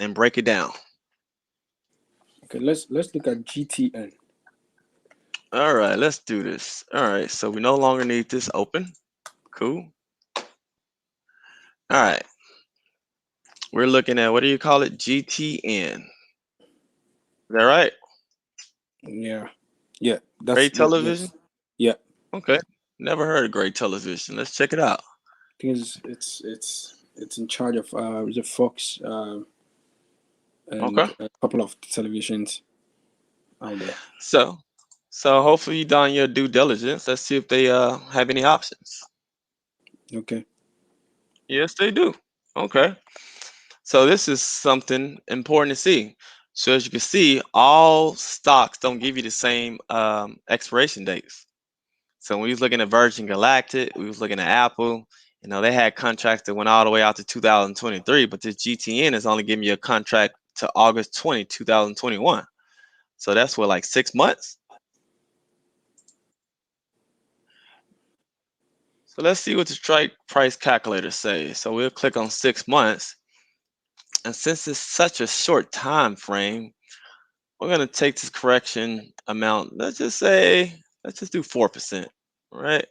and break it down. Okay. Let's look at GTN. All right, let's do this. All right, so we no longer need this open. Cool. All right, we're looking at, what do you call it? GTN. Is that right? Yeah. Yeah. Great Yes. television? Yeah. Okay. Never heard of great television. Let's check it out. I think it's in charge of the Fox Okay. and a couple of televisions out there. So, so hopefully you done your due diligence. Let's see if they have any options. Okay. Yes, they do. Okay. So this is something important to see. So as you can see, all stocks don't give you the same expiration dates. So when we was looking at Virgin Galactic, we was looking at Apple. They had contracts that went all the way out to 2023, but this GTN is only giving you a contract to August 20, 2021. So that's what, like 6 months. So let's see what the strike price calculator says. So we'll click on 6 months. And since it's such a short time frame, we're gonna take this correction amount. Let's just do 4%, right?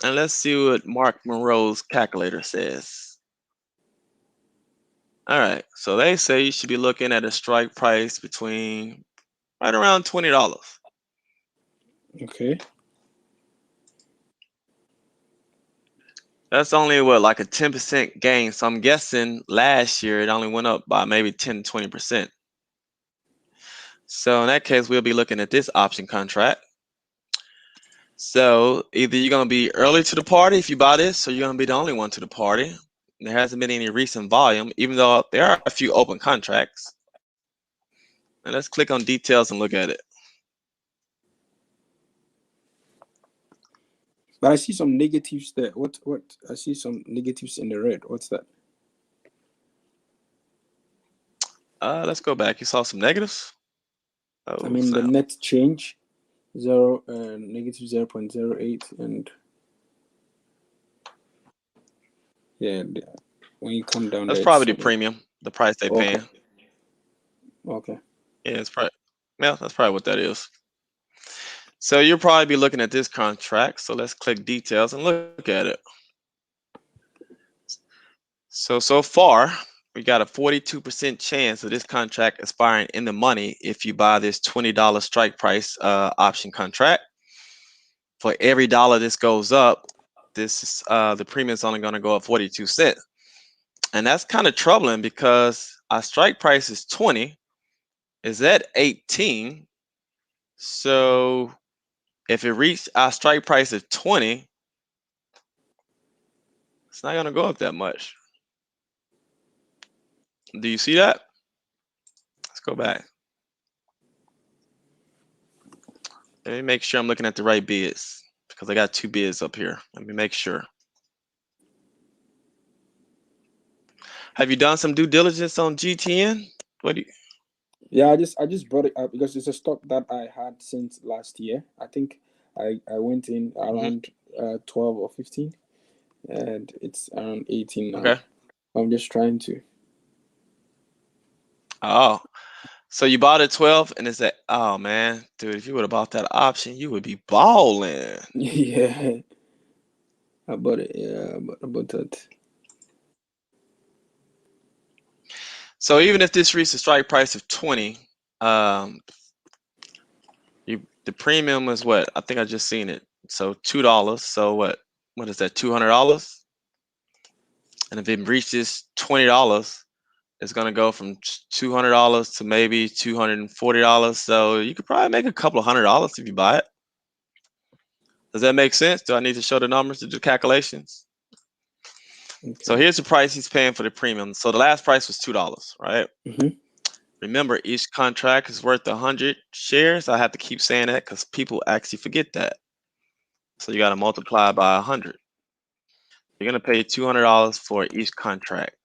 And let's see what Mark Monroe's calculator says. All right. So they say you should be looking at a strike price between right around $20. Okay. That's only what, like a 10% gain. So I'm guessing last year it only went up by maybe 10 to 20%. So in that case, we'll be looking at this option contract. So either you're gonna be early to the party if you buy this, or you're gonna be the only one to the party. There hasn't been any recent volume, even though there are a few open contracts. And let's click on details and look at it. But I see some negatives there. What? I see some negatives in the red. What's that? Let's go back. You saw some negatives? I Oh, mean the snap. net change, zero negative 0.08, and yeah, when you come down That's there, it's probably the some. premium, the price they Okay. paying. Okay. Yeah, it's probably, yeah, that's probably what that is. So you'll probably be looking at this contract. So let's click details and look at it. So far, we got a 42% chance of this contract expiring in the money if you buy this $20 strike price option contract. For every dollar this goes up, this is the premium is only going to go up 42 cents. And that's kind of troubling because our strike price is 20, is at 18. So if it reached our strike price of 20, it's not going to go up that much. Do you see that? Let's go back. Let me make sure I'm looking at the right bids because I got two bids up here. Let me make sure. Have you done some due diligence on GTN? What do you? Yeah, I just brought it up because it's a stock that I had since last year. I think I went in Mhm. around 12 or 15, and it's around 18 now. Okay. I'm just trying to. Oh, so you bought at 12 and it's at, oh man, dude, if you would have bought that option, you would be balling. Yeah, I bought it. Yeah, I bought that. So even if this reached a strike price of 20, um, the premium is what? I think I just seen it. So $2. So what is that? $200? And if it reaches $20, it's gonna go from $200 to maybe $240. So you could probably make a couple of $100 if you buy it. Does that make sense? Do I need to show the numbers to do calculations? So Okay. here's the price he's paying for the premium. So the last price was $2, right? Mm-hmm. Remember, each contract is worth 100 shares. I have to keep saying that because people actually forget that. So you got to multiply by 100. You're gonna pay $200 for each contract.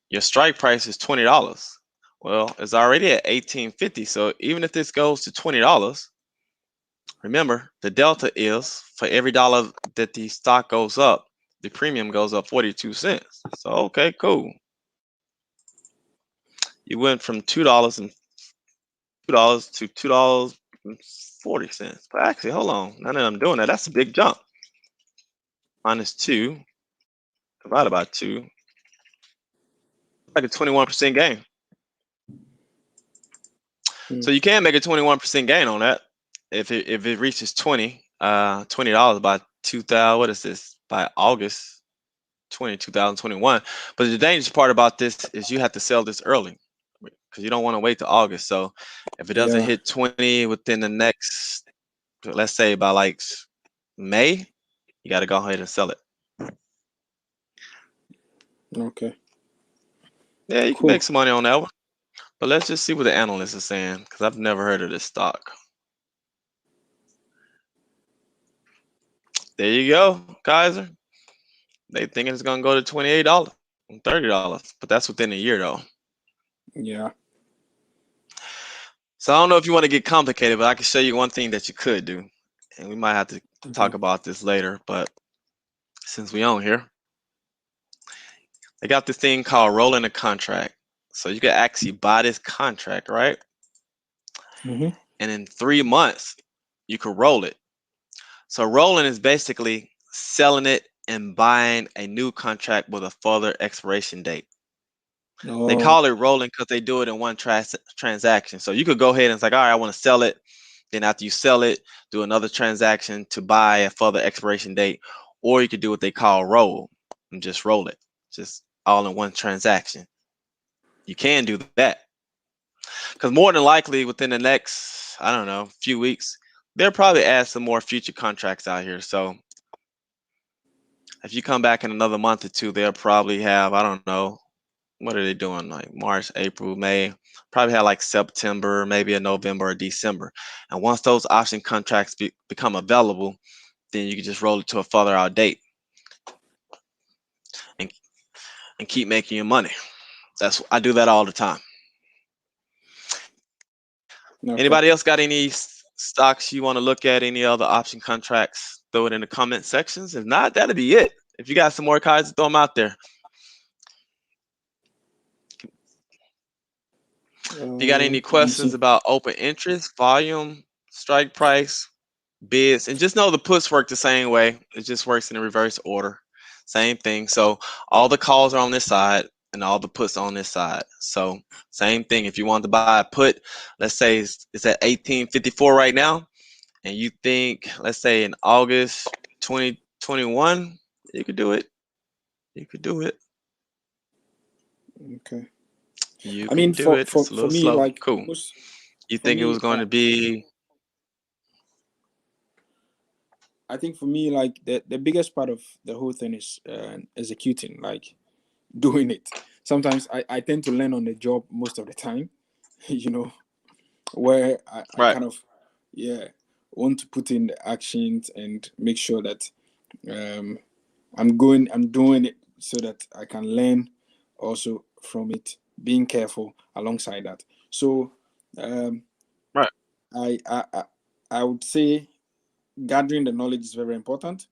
Your strike price is $20. Well, it's already at 18.50. So even if this goes to $20, remember the delta is for every dollar that the stock goes up, the premium goes up 42 cents. So okay, cool. You went from $2 to $2.40. But actually, hold on. Now that I'm doing that, that's a big jump. Minus two divided by two, like a 21% gain. So you can make a 21% gain on that if it reaches $20 by 2000. What is this? By August 2021. But the dangerous part about this is you have to sell this early because you don't want to wait to August. So if it doesn't Yeah. hit 20 within the next, let's say by like May, you got to go ahead and sell it. Okay. Yeah, you can make Cool. some money on that one. But let's just see what the analyst is saying because I've never heard of this stock. There you go, Kaiser. They thinking it's gonna go to $28 and $30, but that's within a year though. Yeah. So I don't know if you want to get complicated, but I can show you one thing that you could do, and we might have to Okay. talk about this later. But since we on here, they got this thing called rolling a contract. So you can actually buy this contract, right? Mm-hmm. And in 3 months, you could roll it. So rolling is basically selling it and buying a new contract with a further expiration date. They Oh, call it rolling because they do it in one transaction. So you could go ahead and it's like, all right, I want to sell it. Then after you sell it, do another transaction to buy a further expiration date, or you could do what they call roll and just roll it, just all in one transaction. You can do that because more than likely within the next, I don't know, few weeks, they'll probably add some more future contracts out here. So if you come back in another month or two, they'll probably have, I don't know, what are they doing? Like March, April, May, probably have like September, maybe a November or December. And once those option contracts become available, then you can just roll it to a further out date and, and keep making your money. I do that all the time. okay. Anybody else got any stocks you want to look at? Any other option contracts? Throw it in the comment sections. If not, that'll be it. If you got some more cards, throw them out there. If you got any Let me questions see. about open interest, volume, strike price, bids, and just know the puts work the same way. It just works in the reverse order. Same thing. So all the calls are on this side and all the puts on this side. So same thing. If you want to buy a put, let's say it's at 1854 right now, and you think, let's say in August 2021, you could do it. You could do it. Okay. You I mean, could do it. It's a for little me, slow. like Cool. most, You for think it was me, going to be I think for me, like the biggest part of the whole thing is executing, like doing it. Sometimes I tend to learn on the job most of the time, you know, where I right? kind of, yeah, want to put in the actions and make sure that um, I'm doing it so that I can learn also from it, being careful alongside that. So um, Right. I, I, I, I would say gathering the knowledge is very important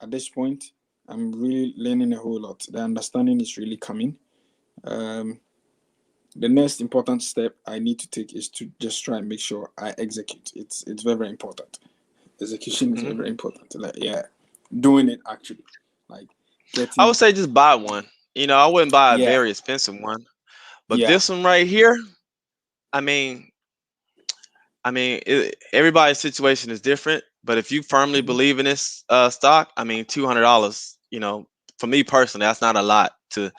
at this point. I'm really learning a whole lot. The understanding is really coming. Um, the next important step I need to take is to just try and make sure I execute. It's very, very important. Execution is very, Hmm. very important. Like, yeah, doing it actually, like I would getting, say just buy one. I wouldn't buy a yeah, very expensive one, but yeah, this one right here, I mean, everybody's situation is different. But if you firmly mhm, believe in this stock, I mean, $200, for me personally, that's not a lot to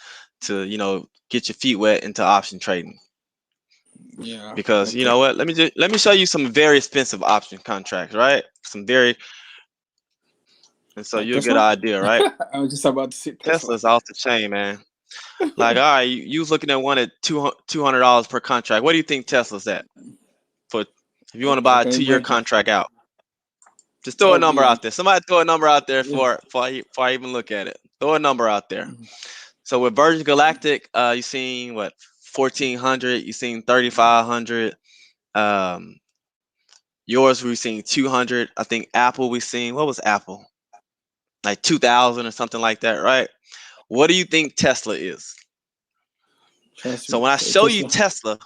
get your feet wet into option trading. yeah. Because you Okay, know what, let me show you some very expensive option contracts, right? Some very, and so like you'll get an Tesla. idea, right? I was just about to say Tesla. Tesla's off the chain, man. Like, all right, you was looking at one at $200 per contract. What do you think Tesla's at for if you want to I buy a can 2 year imagine contract out? Just throw that a would number be, out there. Somebody throw a number out there yeah. before I even look at it. Throw a number out there. So with Virgin Galactic, you seen what 1,400, you seen 3,500. Um, yours we seen 200. I think Apple we seen, what was Apple, like 2,000 or something like that, right? What do you think Tesla is? Trust So me, when I show you Tesla. Tesla,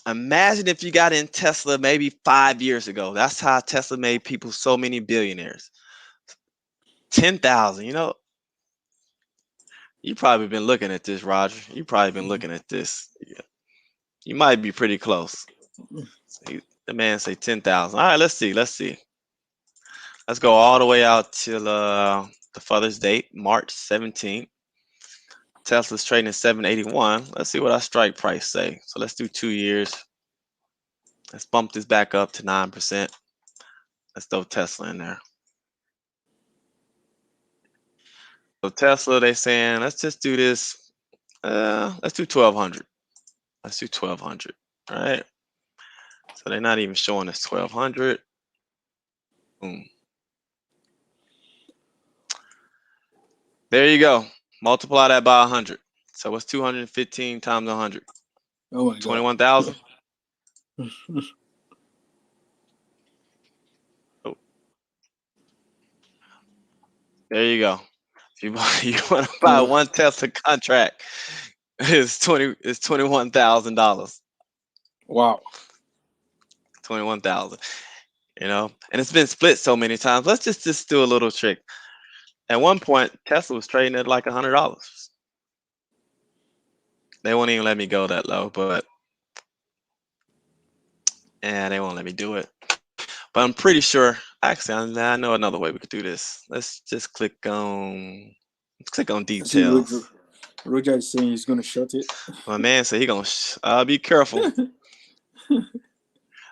imagine if you got in Tesla maybe 5 years ago. That's how Tesla made people so many billionaires. 10,000. You probably been looking at this, Roger. You probably been looking at this. Yeah. You might be pretty close. The man say 10,000. All right, let's see. Let's see. Let's go all the way out till the Father's date, March 17th. Tesla's trading at 781. Let's see what our strike price say. So let's do 2 years. Let's bump this back up to 9%. Let's throw Tesla in there. So Tesla, they saying let's just do this. Let's do 1,200. Let's do 1,200. All right. So they're not even showing us 1,200. Boom. There you go. Multiply that by 100. So what's 215 times 100? Oh my god. 21,000. Oh, there you go. If you want to buy So one Tesla contract, it's $21,000. wow. 21,000. And it's been split so many times. Let's just do a little trick. At one point, Tesla was trading at like $100. They won't even let me go that low, but and they won't let me do it. But I'm pretty sure. Actually, I know another way we could do this. Let's click on I see Roger. details. Roger is saying he's gonna shut it. My man said he gonna. Be careful.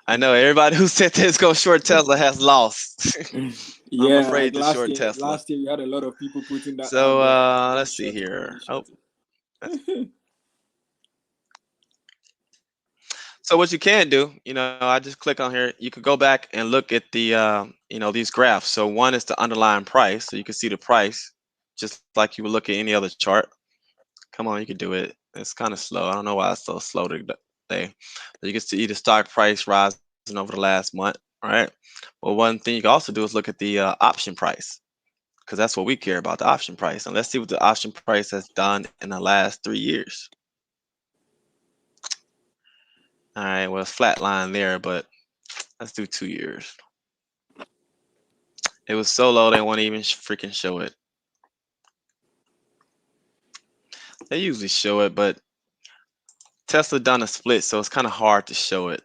I know everybody who said that it's gonna short Tesla has lost. I'm Yeah, like afraid to short Tesla. last year you had a lot of people putting that out So there, and then he let's see shut it and here. he Oh, shut that's, it. so what you can do, I just click on here. You could go back and look at these graphs. So one is the underlying price, so you can see the price, just like you would look at any other chart. Come on, you can do it. It's kind of slow. I don't know why it's so slow today. You can see the stock price rising over the last month, right? Well, one thing you can also do is look at the option price, because that's what we care about, the option price. And let's see what the option price has done in the last 3 years. All right, well, it's flatline there, but let's do 2 years. It was so low they won't even freaking show it. They usually show it, but Tesla done a split, so it's kind of hard to show it.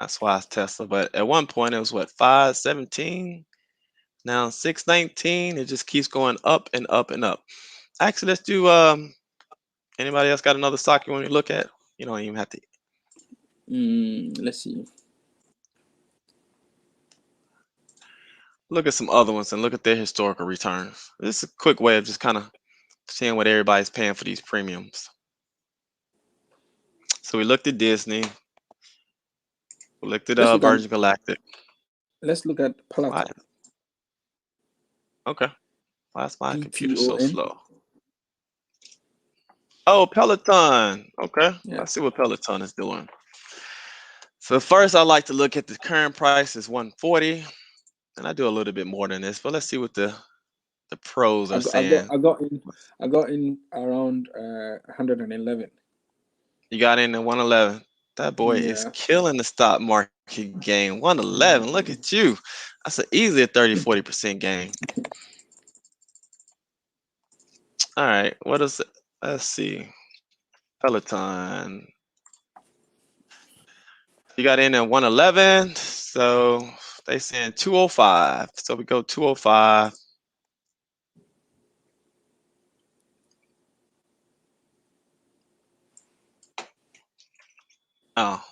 That's why it's Tesla. But at one point it was what, 517, now 619. It just keeps going up and up and up. Actually, let's do anybody else got another stock you want to look at? You don't even have to Let's see. look at some other ones and look at their historical returns. This is a quick way of just kind of seeing what everybody's paying for these premiums. So we looked at Disney, we looked at Let's look at Virgin Galactic. let's look at Why? Peloton. Okay. Why is my computer so PTON. slow? Oh, Peloton. Okay. Yeah, Let's see what Peloton is doing. So first I like to look at the current price is 140. And I do a little bit more than this, but let's see what the pros I are got I got saying. I got in I got in around 111. You got in at 111. That boy is Yeah. killing the stock market game. 111. Look at you. That's an easy 30-40% gain. All right. What is it? Let's see. Peloton. You got in at 111. So they saying 205. So we go 205. Oh,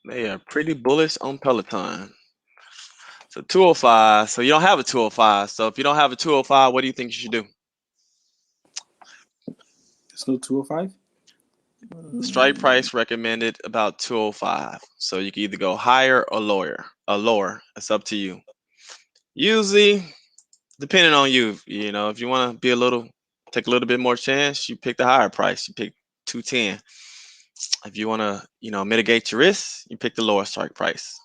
they are pretty bullish on Peloton. So 205. So you don't have a 205. So if you don't have a 205, what do you think you should do? Still 205. Strike price recommended about 205. So you can either go higher or lower. It's up to you. Usually, depending on you, if you want to be take a little bit more chance, you pick the higher price. You pick 210. If you want to, mitigate your risk, you pick the lower strike price.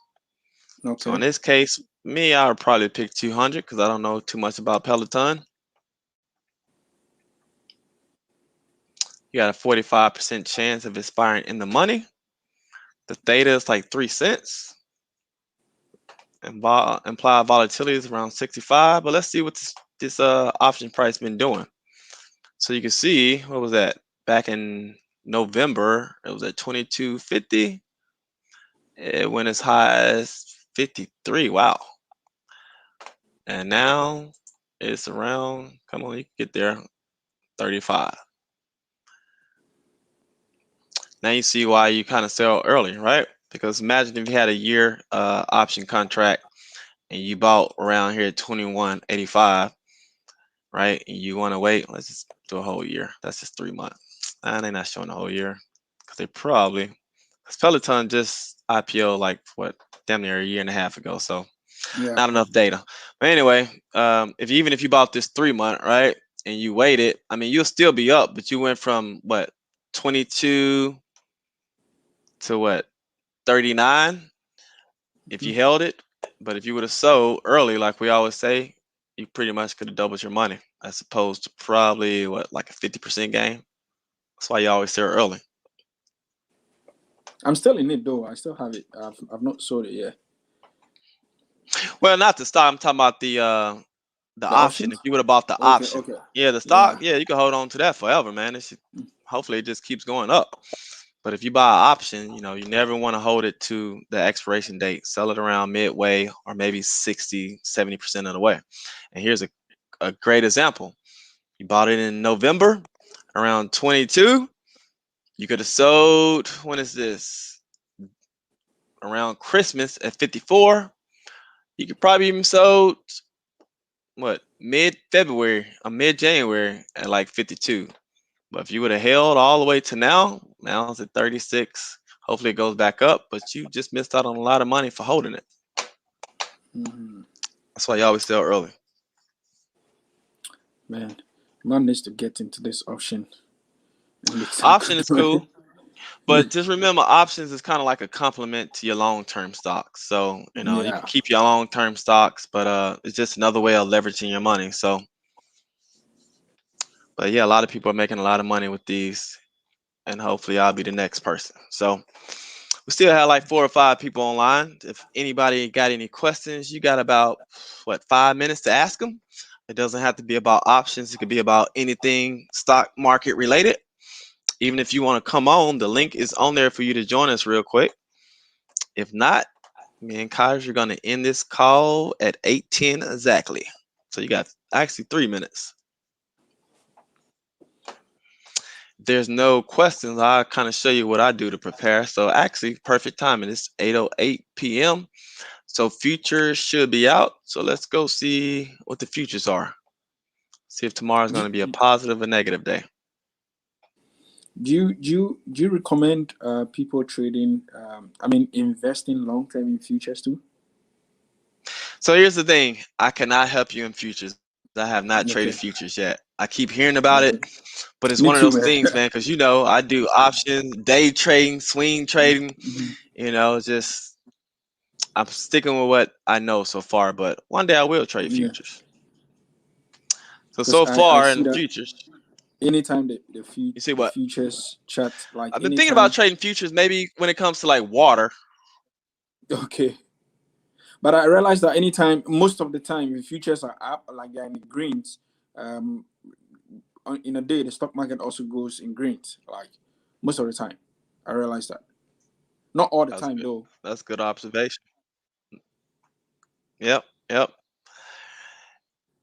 So in Okay. this case, me, I would probably pick 200 because I don't know too much about Peloton. You got a 45% chance of expiring in the money. The theta is like 3 cents. And implied volatility is around 65. But let's see what this option price been doing. So you can see, what was that? Back in November, it was at 22.50. It went as high as 53. Wow. And now it's around, come on, you can get there, 35. Now you see why you kind of sell early, right? Because imagine if you had a year option contract and you bought around here at 21.85, right? And you want to wait, let's just do a whole year. That's just 3 months. And they're not showing the whole year because because Peloton just IPO like what, damn near a year and a half ago. So Yeah. not enough data. But anyway, even if you bought this 3 month, right, and you waited, I mean, you'll still be up, but you went from what, 22 to what, 39 if Mhm. you held it. But if you would have sold early, like we always say, you pretty much could have doubled your money as opposed to probably what, like a 50% gain. That's why you always sell early. I'm still in it though. I still have it. I've not sold it yet. Well, not the stock. I'm talking about The The option, if options? you would have bought the Okay, option. okay. Yeah, the stock, Yeah. yeah, you can hold on to that forever, man. It should, hopefully it just keeps going up. But if you buy an option, you never want to hold it to the expiration date. Sell it around midway or maybe 60, 70% of the way. And here's a great example. You bought it in November around 22. You could have sold, when is this? Around Christmas at 54. You could probably even sold what, mid February or mid January at like 52. But if you would have held all the way to now it's at 36. Hopefully it goes back up, but you just missed out on a lot of money for holding it. Hmm. That's why you always sell early. Man, man needs to get into this option and make some Option good is cool, money. but just remember options is kind of like a complement to your long-term stocks. So, you can Yeah. keep your long-term stocks, but it's just another way of leveraging your money. So, but yeah, a lot of people are making a lot of money with these, and hopefully I'll be the next person. So, we still have like 4 or 5 people online. If anybody got any questions, you got about what, 5 minutes to ask them. It doesn't have to be about options. It could be about anything stock market related. Even if you want to come on, the link is on there for you to join us real quick. If not, me and Kaiser are going to end this call at 8:10 exactly. So you got actually 3 minutes. If there's no questions, I'll kind of show you what I do to prepare. So actually, perfect timing. It's 8:08 p.m. So futures should be out. So let's go see what the futures are. See if tomorrow's Do, going to be a positive or negative day. do you recommend people trading? I mean, investing long term in futures too? So here's the thing. I cannot help you in futures. I have not traded Okay. futures yet. I keep hearing about it, Okay. but it's one of Me those too, man. things, man, because I do options, day trading, swing trading, Mhm. just I'm sticking with what I know so far, but one day I will trade Yeah, futures. So because so I far in see the that futures, anytime you see the what? futures chart, like I've been thinking about anytime. trading futures maybe when it comes to like water. Okay. But I realized that anytime, most of the time, the futures are up, like they're in the greens. Um, in a day, the stock market also goes in greens, like most of the time. I realized that. Not all the That's time, good. though. That's good observation. Yep, yep.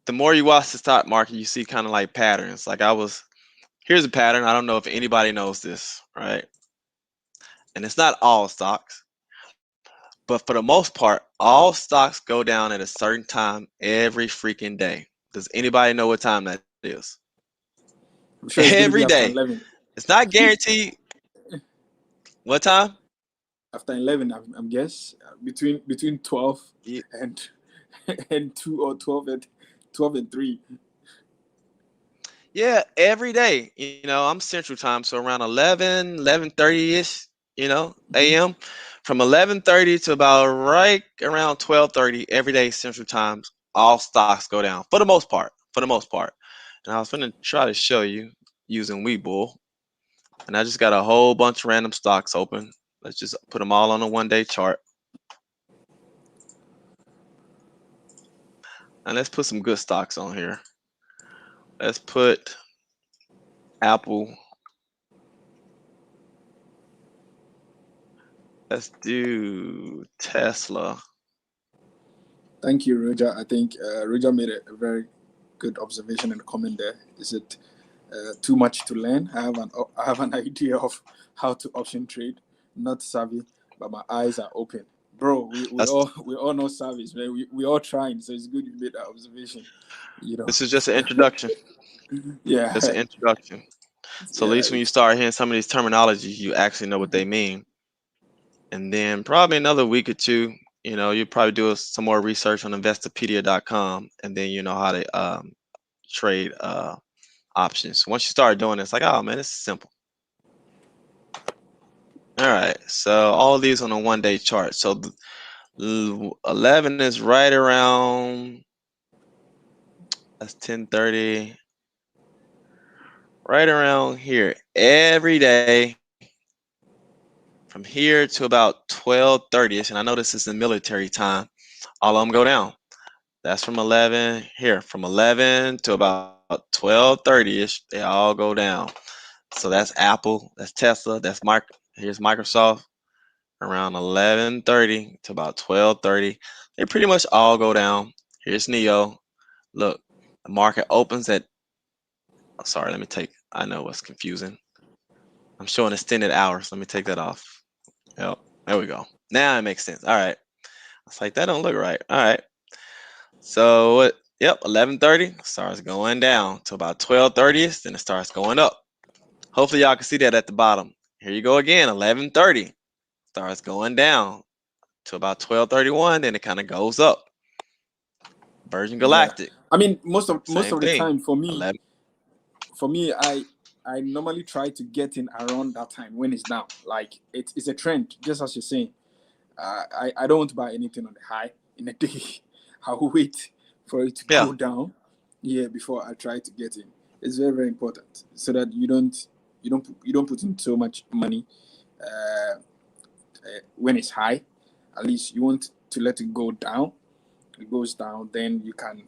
The more you watch the stock market, you see kind of like patterns. Here's a pattern. I don't know if anybody knows this, right? And it's not all stocks, but for the most part, all stocks go down at a certain time every freaking day. Does anybody know what time that is? I'm sure it's going Every to be day. after 11. It's not guaranteed. What time? After 11, I'm guess between 12 Ye- and and 2 or 12 and 3. Yeah, every day. I'm Central Time, so around 11:30 ish, Hmm. a.m. From 11:30 to about right around 12:30 every day Central Times, all stocks go down for the most part. For the most part. And I was going to try to show you using Webull, and I just got a whole bunch of random stocks open. Let's just put them all on a 1 day chart, and let's put some good stocks on here. Let's put Apple. Let's do Tesla. Thank you, Roger. I think Roger made a very good observation and comment there. Is it too much to learn? I have an idea of how to option trade. Not savvy, but my eyes are open. Bro, That's we all know service, man. We all trying, so it's good you made that observation. You know. This is just an introduction. Just Yeah. an introduction. So at Yeah. least when you start hearing some of these terminologies, you actually know what they mean. And then probably another week or two, you probably do some more research on Investopedia.com, and then you know how to trade options. Once you start doing it, it's like, oh man, it's simple. All right, so all of these on a 1 day chart. So 11 is right around, that's 10:30, right around here every day from here to about 12:30ish, and I know this is the military time. All of them go down. That's from 11 here, from 11 to about 12:30ish. They all go down. So that's Apple, that's Tesla, here's Microsoft around 11:30 to about 12:30. They pretty much all go down. Here's Neo. Look, the market opens at. Oh, sorry, let me take. I know what's confusing. I'm showing extended hours. Let me take that off. Yep, there we go. Now it makes sense. All right. I was like, that don't look right. All right. So what? Yep, 11:30 starts going down to about 12:30, then it starts going up. Hopefully y'all can see that at the bottom. Here you go again, 11:30 starts going down to about 12:31, then it kind of goes up. Virgin Yeah, Galactic, I mean, most same of the thing. time for me, 11. I normally try to get in around that time when it's down. Like it's a trend, just as you're saying. I don't want to buy anything on the high in a day. I'll wait for it to Yeah. go down, yeah, before I try to get in. It's very very important so that you don't put in so much money when it's high. At least you want to let it go down. It goes down, then you can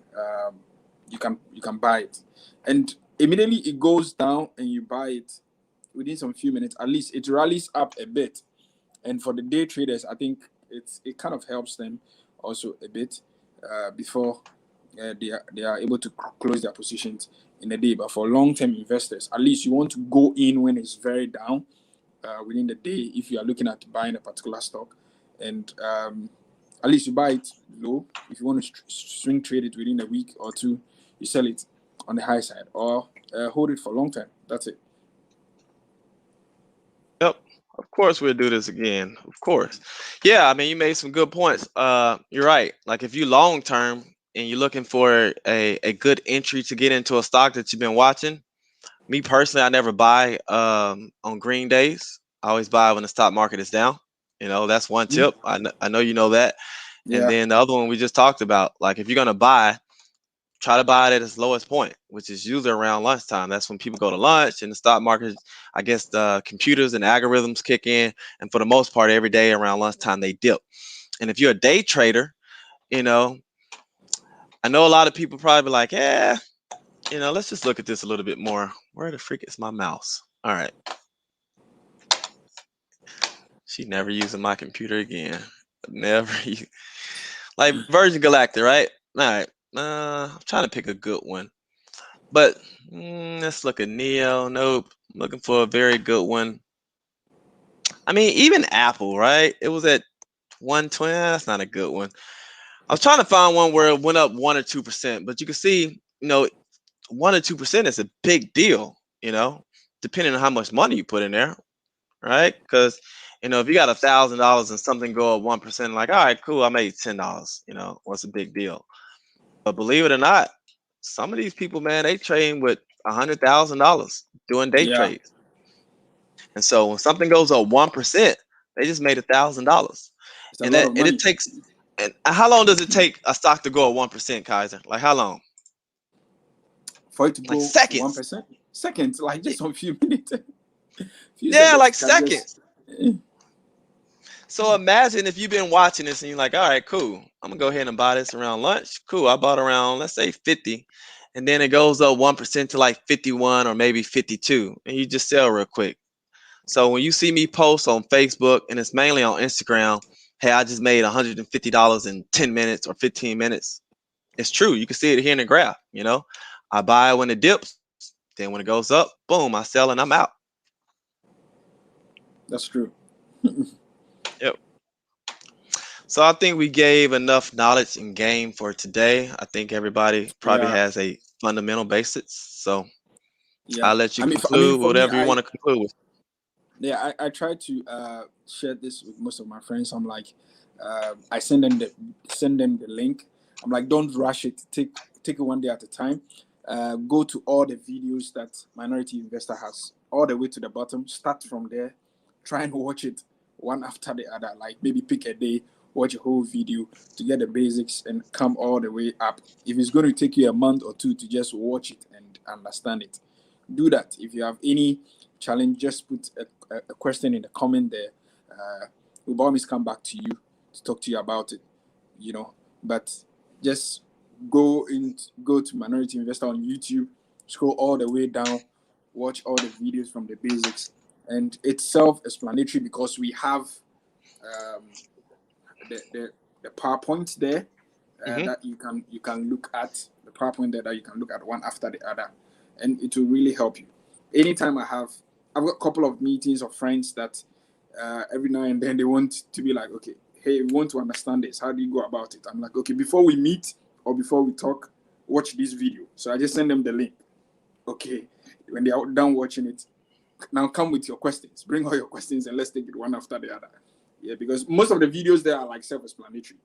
buy it, and immediately it goes down and you buy it within some few minutes. At least it rallies up a bit, and for the day traders, I think it kind of helps them also a bit before they are able to close their positions in the day. But for long term investors, at least you want to go in when it's very down within the day if you are looking at buying a particular stock, and at least you buy it low. If you want to swing trade it within a week or two, you sell it on the high side or hold it for long term. That's it. Yep. Of course we'll do this again. Of course. Yeah, I mean you made some good points. You're right. Like if you long term and you're looking for a good entry to get into a stock that you've been watching, me personally, I never buy on green days. I always buy when the stock market is down. That's one Mm. tip. I know you know that. And Yeah, then the other one we just talked about, like if you're gonna buy, try to buy it at its lowest point, which is usually around lunchtime. That's when people go to lunch and the stock market, I guess the computers and algorithms kick in. And for the most part, every day around lunchtime they dip. And if you're a day trader, you know, I know a lot of people probably be like, yeah, let's just look at this a little bit more. Where the freak is my mouse? All right. She never using my computer again. Never. Like Virgin Galactic, right? All right. I'm trying to pick a good one. But let's look at Neo. Nope. I'm looking for a very good one. I mean, even Apple, right? It was at 120. That's not a good one. I was trying to find one where it went up 1 or 2%, but you can see, 1 or 2% is a big deal, depending on how much money you put in there, right? Because if you got $1,000 and something go up 1%, like, all right, cool, I made $10. What's a big deal? But believe it or not, some of these people, man, they trade with $100,000 doing day yeah, trades. And so when something goes up 1%, they just made $1,000. it's a And lot that of and it money takes. And how long does it take a stock to go up 1%, Kaiser? Like how long? for it to Like go seconds. 1%. Seconds, like Y- just a few minutes, few Yeah, seconds like can just. seconds. So imagine if you've been watching this and you're like, all right, cool. I'm gonna go ahead and buy this around lunch. Cool. I bought around, let's say 50. And then it goes up 1% to like 51 or maybe 52. And you just sell real quick. So when you see me post on Facebook and it's mainly on Instagram, hey, I just made $150 in 10 minutes or 15 minutes. It's true. You can see it here in the graph. I buy it when it dips, then when it goes up, boom, I sell and I'm out. That's true. Yep. So I think we gave enough knowledge and game for today. I think everybody probably Yeah, has a fundamental basis. So yeah. I'll let you I mean, conclude for me, whatever you want to conclude with. I try to share this with most of my friends. I'm like, I send them the link. I'm like, don't rush it. Take it one day at a time. Go to all the videos that Minority Investor has, all the way to the bottom. Start from there. Try and watch it one after the other. Like maybe pick a day, watch a whole video to get the basics, and come all the way up. If it's going to take you a month or two to just watch it and understand it, do that. If you have any challenge, just put a question in the comment there. We'll always come back to you to talk to you about it, you know. But just go to Minority Investor on YouTube, scroll all the way down, watch all the videos from the basics, and it's self-explanatory because we have um, the PowerPoint there Hmm. that you can look at the PowerPoint there that you can look at one after the other, and it will really help you. Anytime I've got a couple of meetings of friends that every now and then they want to be like, okay, hey, we want to understand this. How do you go about it? I'm like, okay, before we meet or before we talk, watch this video. So I just send them the link. Okay, when they are done watching it, now come with your questions. Bring all your questions and let's take it one after the other. Yeah, because most of the videos there are like self-explanatory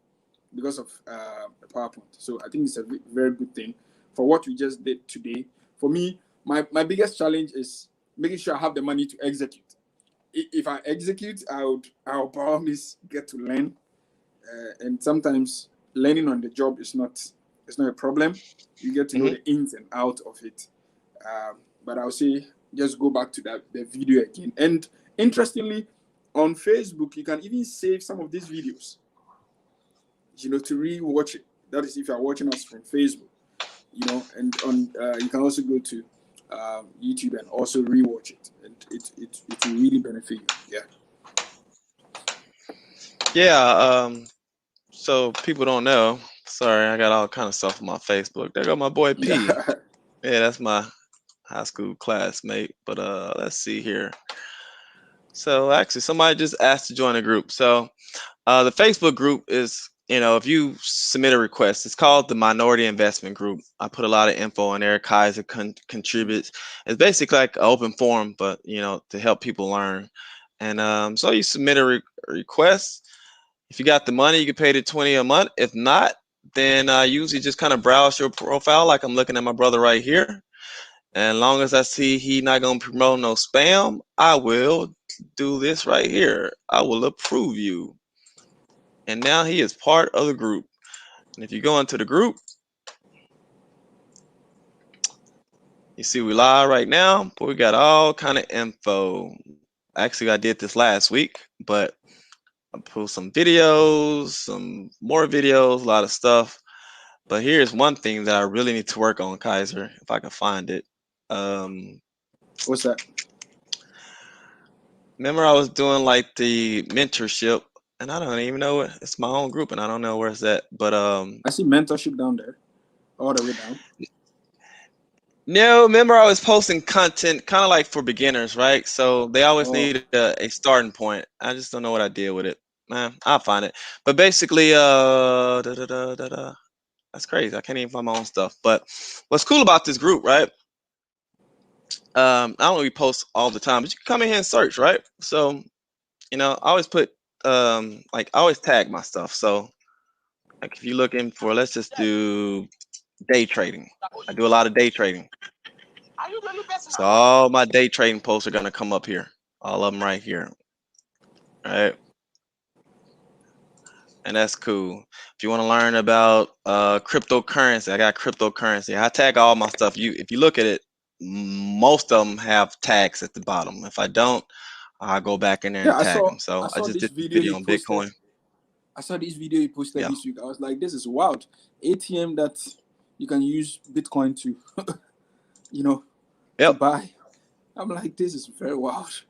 because of the PowerPoint. So I think it's a very good thing for what we just did today. For me, my biggest challenge is making sure I have the money to execute. If I execute, I'll promise get to learn. And sometimes learning on the job is not it's not a problem. You get to know Hmm. the ins and outs of it. But I'll say just go back to the video again. And interestingly, on Facebook, you can even save some of these videos, to re-watch it. That is if you are watching us from Facebook, and on you can also go to YouTube and also re-watch it, and it will really benefit you. Yeah. So people don't know. Sorry, I got all kind of stuff on my Facebook. There go my boy P. Yeah. Yeah, that's my high school classmate. But let's see here. So actually, somebody just asked to join a group. So the Facebook group is, if you submit a request, it's called the Minority Investment Group. I put a lot of info in there. Kaiser contributes. It's basically like an open forum, but to help people learn. And so you submit a request. If you got the money, you can pay the 20 a month. If not, then I usually just kind of browse your profile, like I'm looking at my brother right here. And as long as I see he not gonna promote no spam, I will do this right here. I will approve you. And now he is part of the group. And if you go into the group, you see we live right now, but we got all kind of info. Actually, I did this last week, but I put some videos, some more videos, a lot of stuff. But here's one thing that I really need to work on, Kaiser, if I can find it. Um, What's that? Remember, I was doing like the mentorship, and I don't even know it. It's my own group, and I don't know where it's at. But I see mentorship down there, all the way down. no, remember I was posting content kind of like for beginners, right? So they always Oh, need a starting point. I just don't know what I did with it. Man, I'll find it. But basically, that's crazy. I can't even find my own stuff. But what's cool about this group, right? I don't really post all the time, but you can come in here and search, right? So I always put like I always tag my stuff. So like if you're looking for, let's just do day trading. I do a lot of day trading. So all my day trading posts are gonna come up here. All of them right here. Right. And that's cool. If you want to learn about cryptocurrency, I got cryptocurrency. I tag all my stuff. If you look at it, most of them have tags at the bottom. If I don't, I'll go back in there yeah. and I tag saw them. I So I saw just this did this video video he on posted. Bitcoin. I saw this video he posted Yeah. this week. I was like, this is wild. ATM that you can use Bitcoin to, you know, to Yep. buy. I'm like, this is very wild.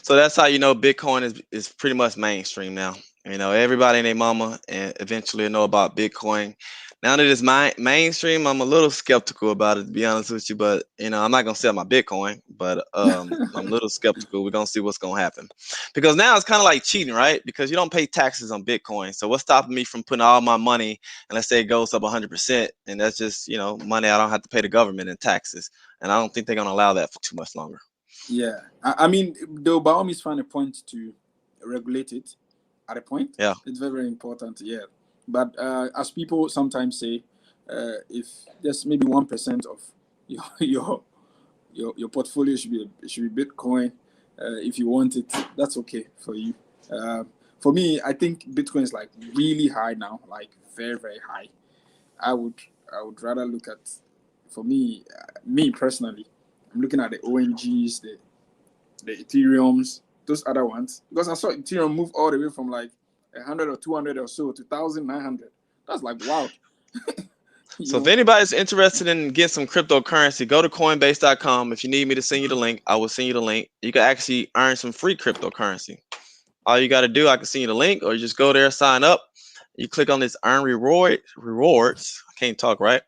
So that's how Bitcoin is pretty much mainstream now. Everybody and their mama and eventually know about Bitcoin. Now that it's mainstream, I'm a little skeptical about it to be honest with you. But I'm not gonna sell my Bitcoin, but I'm a little skeptical. We're gonna see what's gonna happen because now it's kind of like cheating, right? Because you don't pay taxes on Bitcoin. So what's stopping me from putting all my money and let's say it goes up 100%, and that's just money I don't have to pay the government in taxes, and I don't think they're gonna allow that for too much longer. Yeah, I mean, they'll by all means find a point to regulate it. At a point, Yeah. it's very, very important. Yeah, but as people sometimes say, if just maybe 1% of your your portfolio should be Bitcoin, if you want it, that's okay for you. Uh, for me, I think Bitcoin is like really high now, like very, very high. I would I would rather look at, for me, me personally, I'm looking at the ONGs, the Ethereums, those other ones, because I saw Ethereum move all the way from like 100 or 200 or so to 1,900. That's like wow. So if You anybody's interested in getting some cryptocurrency, go to Coinbase.com. If you need me to send you the link, I will send you the link. You can actually earn some free cryptocurrency. All you got to do, I can send you the link, or you just go there, sign up. You click on this earn rewards. I can't talk right.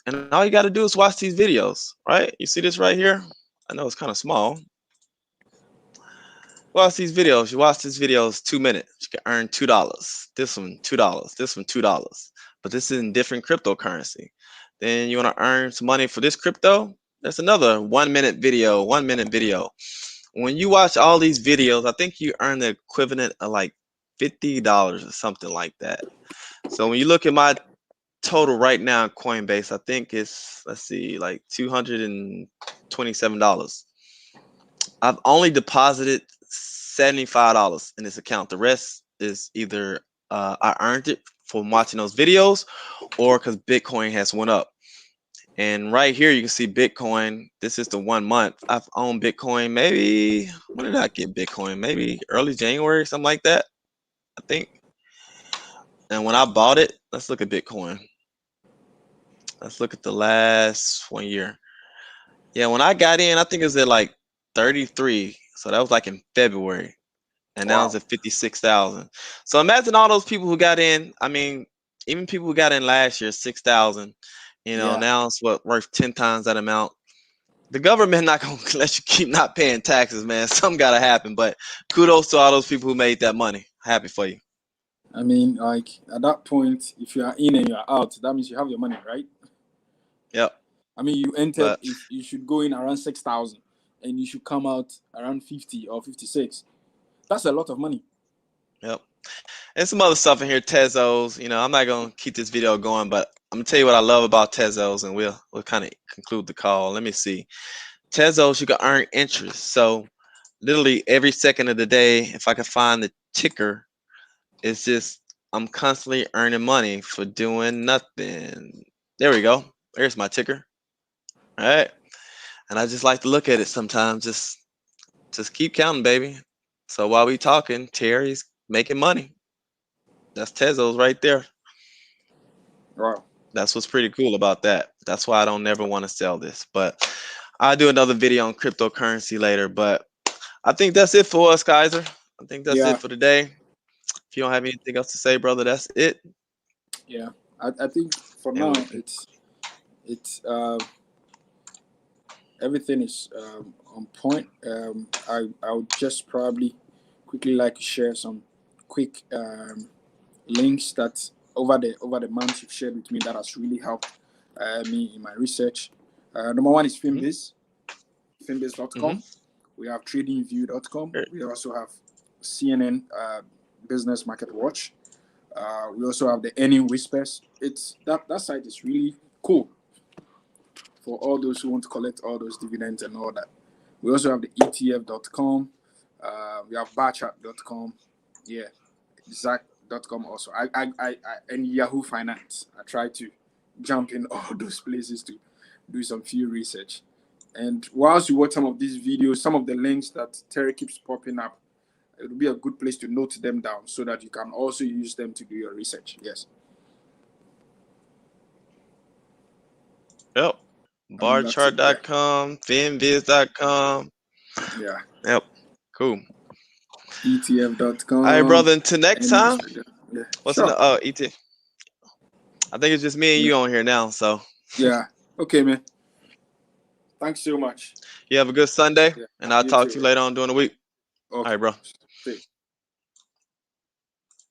And all you got to do is watch these videos, right? You see this right here? I know it's kind of small. Watch these videos. You watch these videos 2 minutes. You can earn $2. This one $2. This one $2. But this is in different cryptocurrency. Then you want to earn some money for this crypto. That's another 1 minute video. 1 minute video. When you watch all these videos, I think you earn the equivalent of like $50 or something like that. So when you look at my total right now in Coinbase, I think it's, let's see, like $227. I've only deposited $75 in this account. The rest is either I earned it from watching those videos or because Bitcoin has went up. And right here you can see Bitcoin. This is the 1 month. I've owned Bitcoin maybe, when did I get Bitcoin? Maybe early January, something like that, I think. And when I bought it, let's look at Bitcoin. Let's look at the last 1 year. Yeah, when I got in, I think it was at like 33. So that was like in February. And now it's wow. at 56,000. So imagine all those people who got in. I mean, even people who got in last year, 6,000. Yeah. Now it's what, worth 10 times that amount. The government not gonna let you keep not paying taxes, man. Something gotta happen. But kudos to all those people who made that money. Happy for you. I mean, like at that point, if you are in and you are out, that means you have your money, right? Yep. I mean, you entered. But If you should go in around 6,000, and you should come out around 50 or 56. That's a lot of money. yep. And some other stuff in here, Tezos. I'm not gonna keep this video going, but I'm gonna tell you what I love about Tezos, and we'll kind of conclude the call. Let me see. Tezos, you can earn interest. So literally every second of the day, if I can find the ticker, it's just I'm constantly earning money for doing nothing. There we go. There's my ticker. All right. And I just like to look at it sometimes. Just keep counting, baby. So while we talking, Terry's making money. That's Tezos right there. Wow. That's what's pretty cool about that. That's why I don't never want to sell this. But I'll do another video on cryptocurrency later. But I think that's it for us, Kaiser. I think that's it Yeah. for today. If you don't have anything else to say, brother, that's it. Yeah. I think for And now we can. it's everything is on point. I would just probably quickly like to share some quick links that over the months you've shared with me that has really helped me in my research. Number one is Hmm. Finbase.com. Hmm. We have TradingView.com. We also have CNN Business Market Watch. We also have the Earning Whispers. It's that site is really cool for all those who want to collect all those dividends and all that. We also have the ETF.com. We have Barchat.com. Yeah, Zach.com also. And Yahoo Finance. I try to jump in all those places to do some few research. And whilst you watch some of these videos, some of the links that Terry keeps popping up, it will be a good place to note them down so that you can also use them to do your research. Yes. Yep. That's it. Yeah. Barchart.com, finviz.com. Yeah. Yep. Cool. All right, ETF.com. brother. Until next Any time. research. Yeah. What's in Sure. the ET? I think it's just me and Yeah. you on here now. So Yeah. Okay, man. Thanks so much. you have a good Sunday, Yeah. and I'll You talk to too. you Yeah. later on during the week. All Okay. right, bro.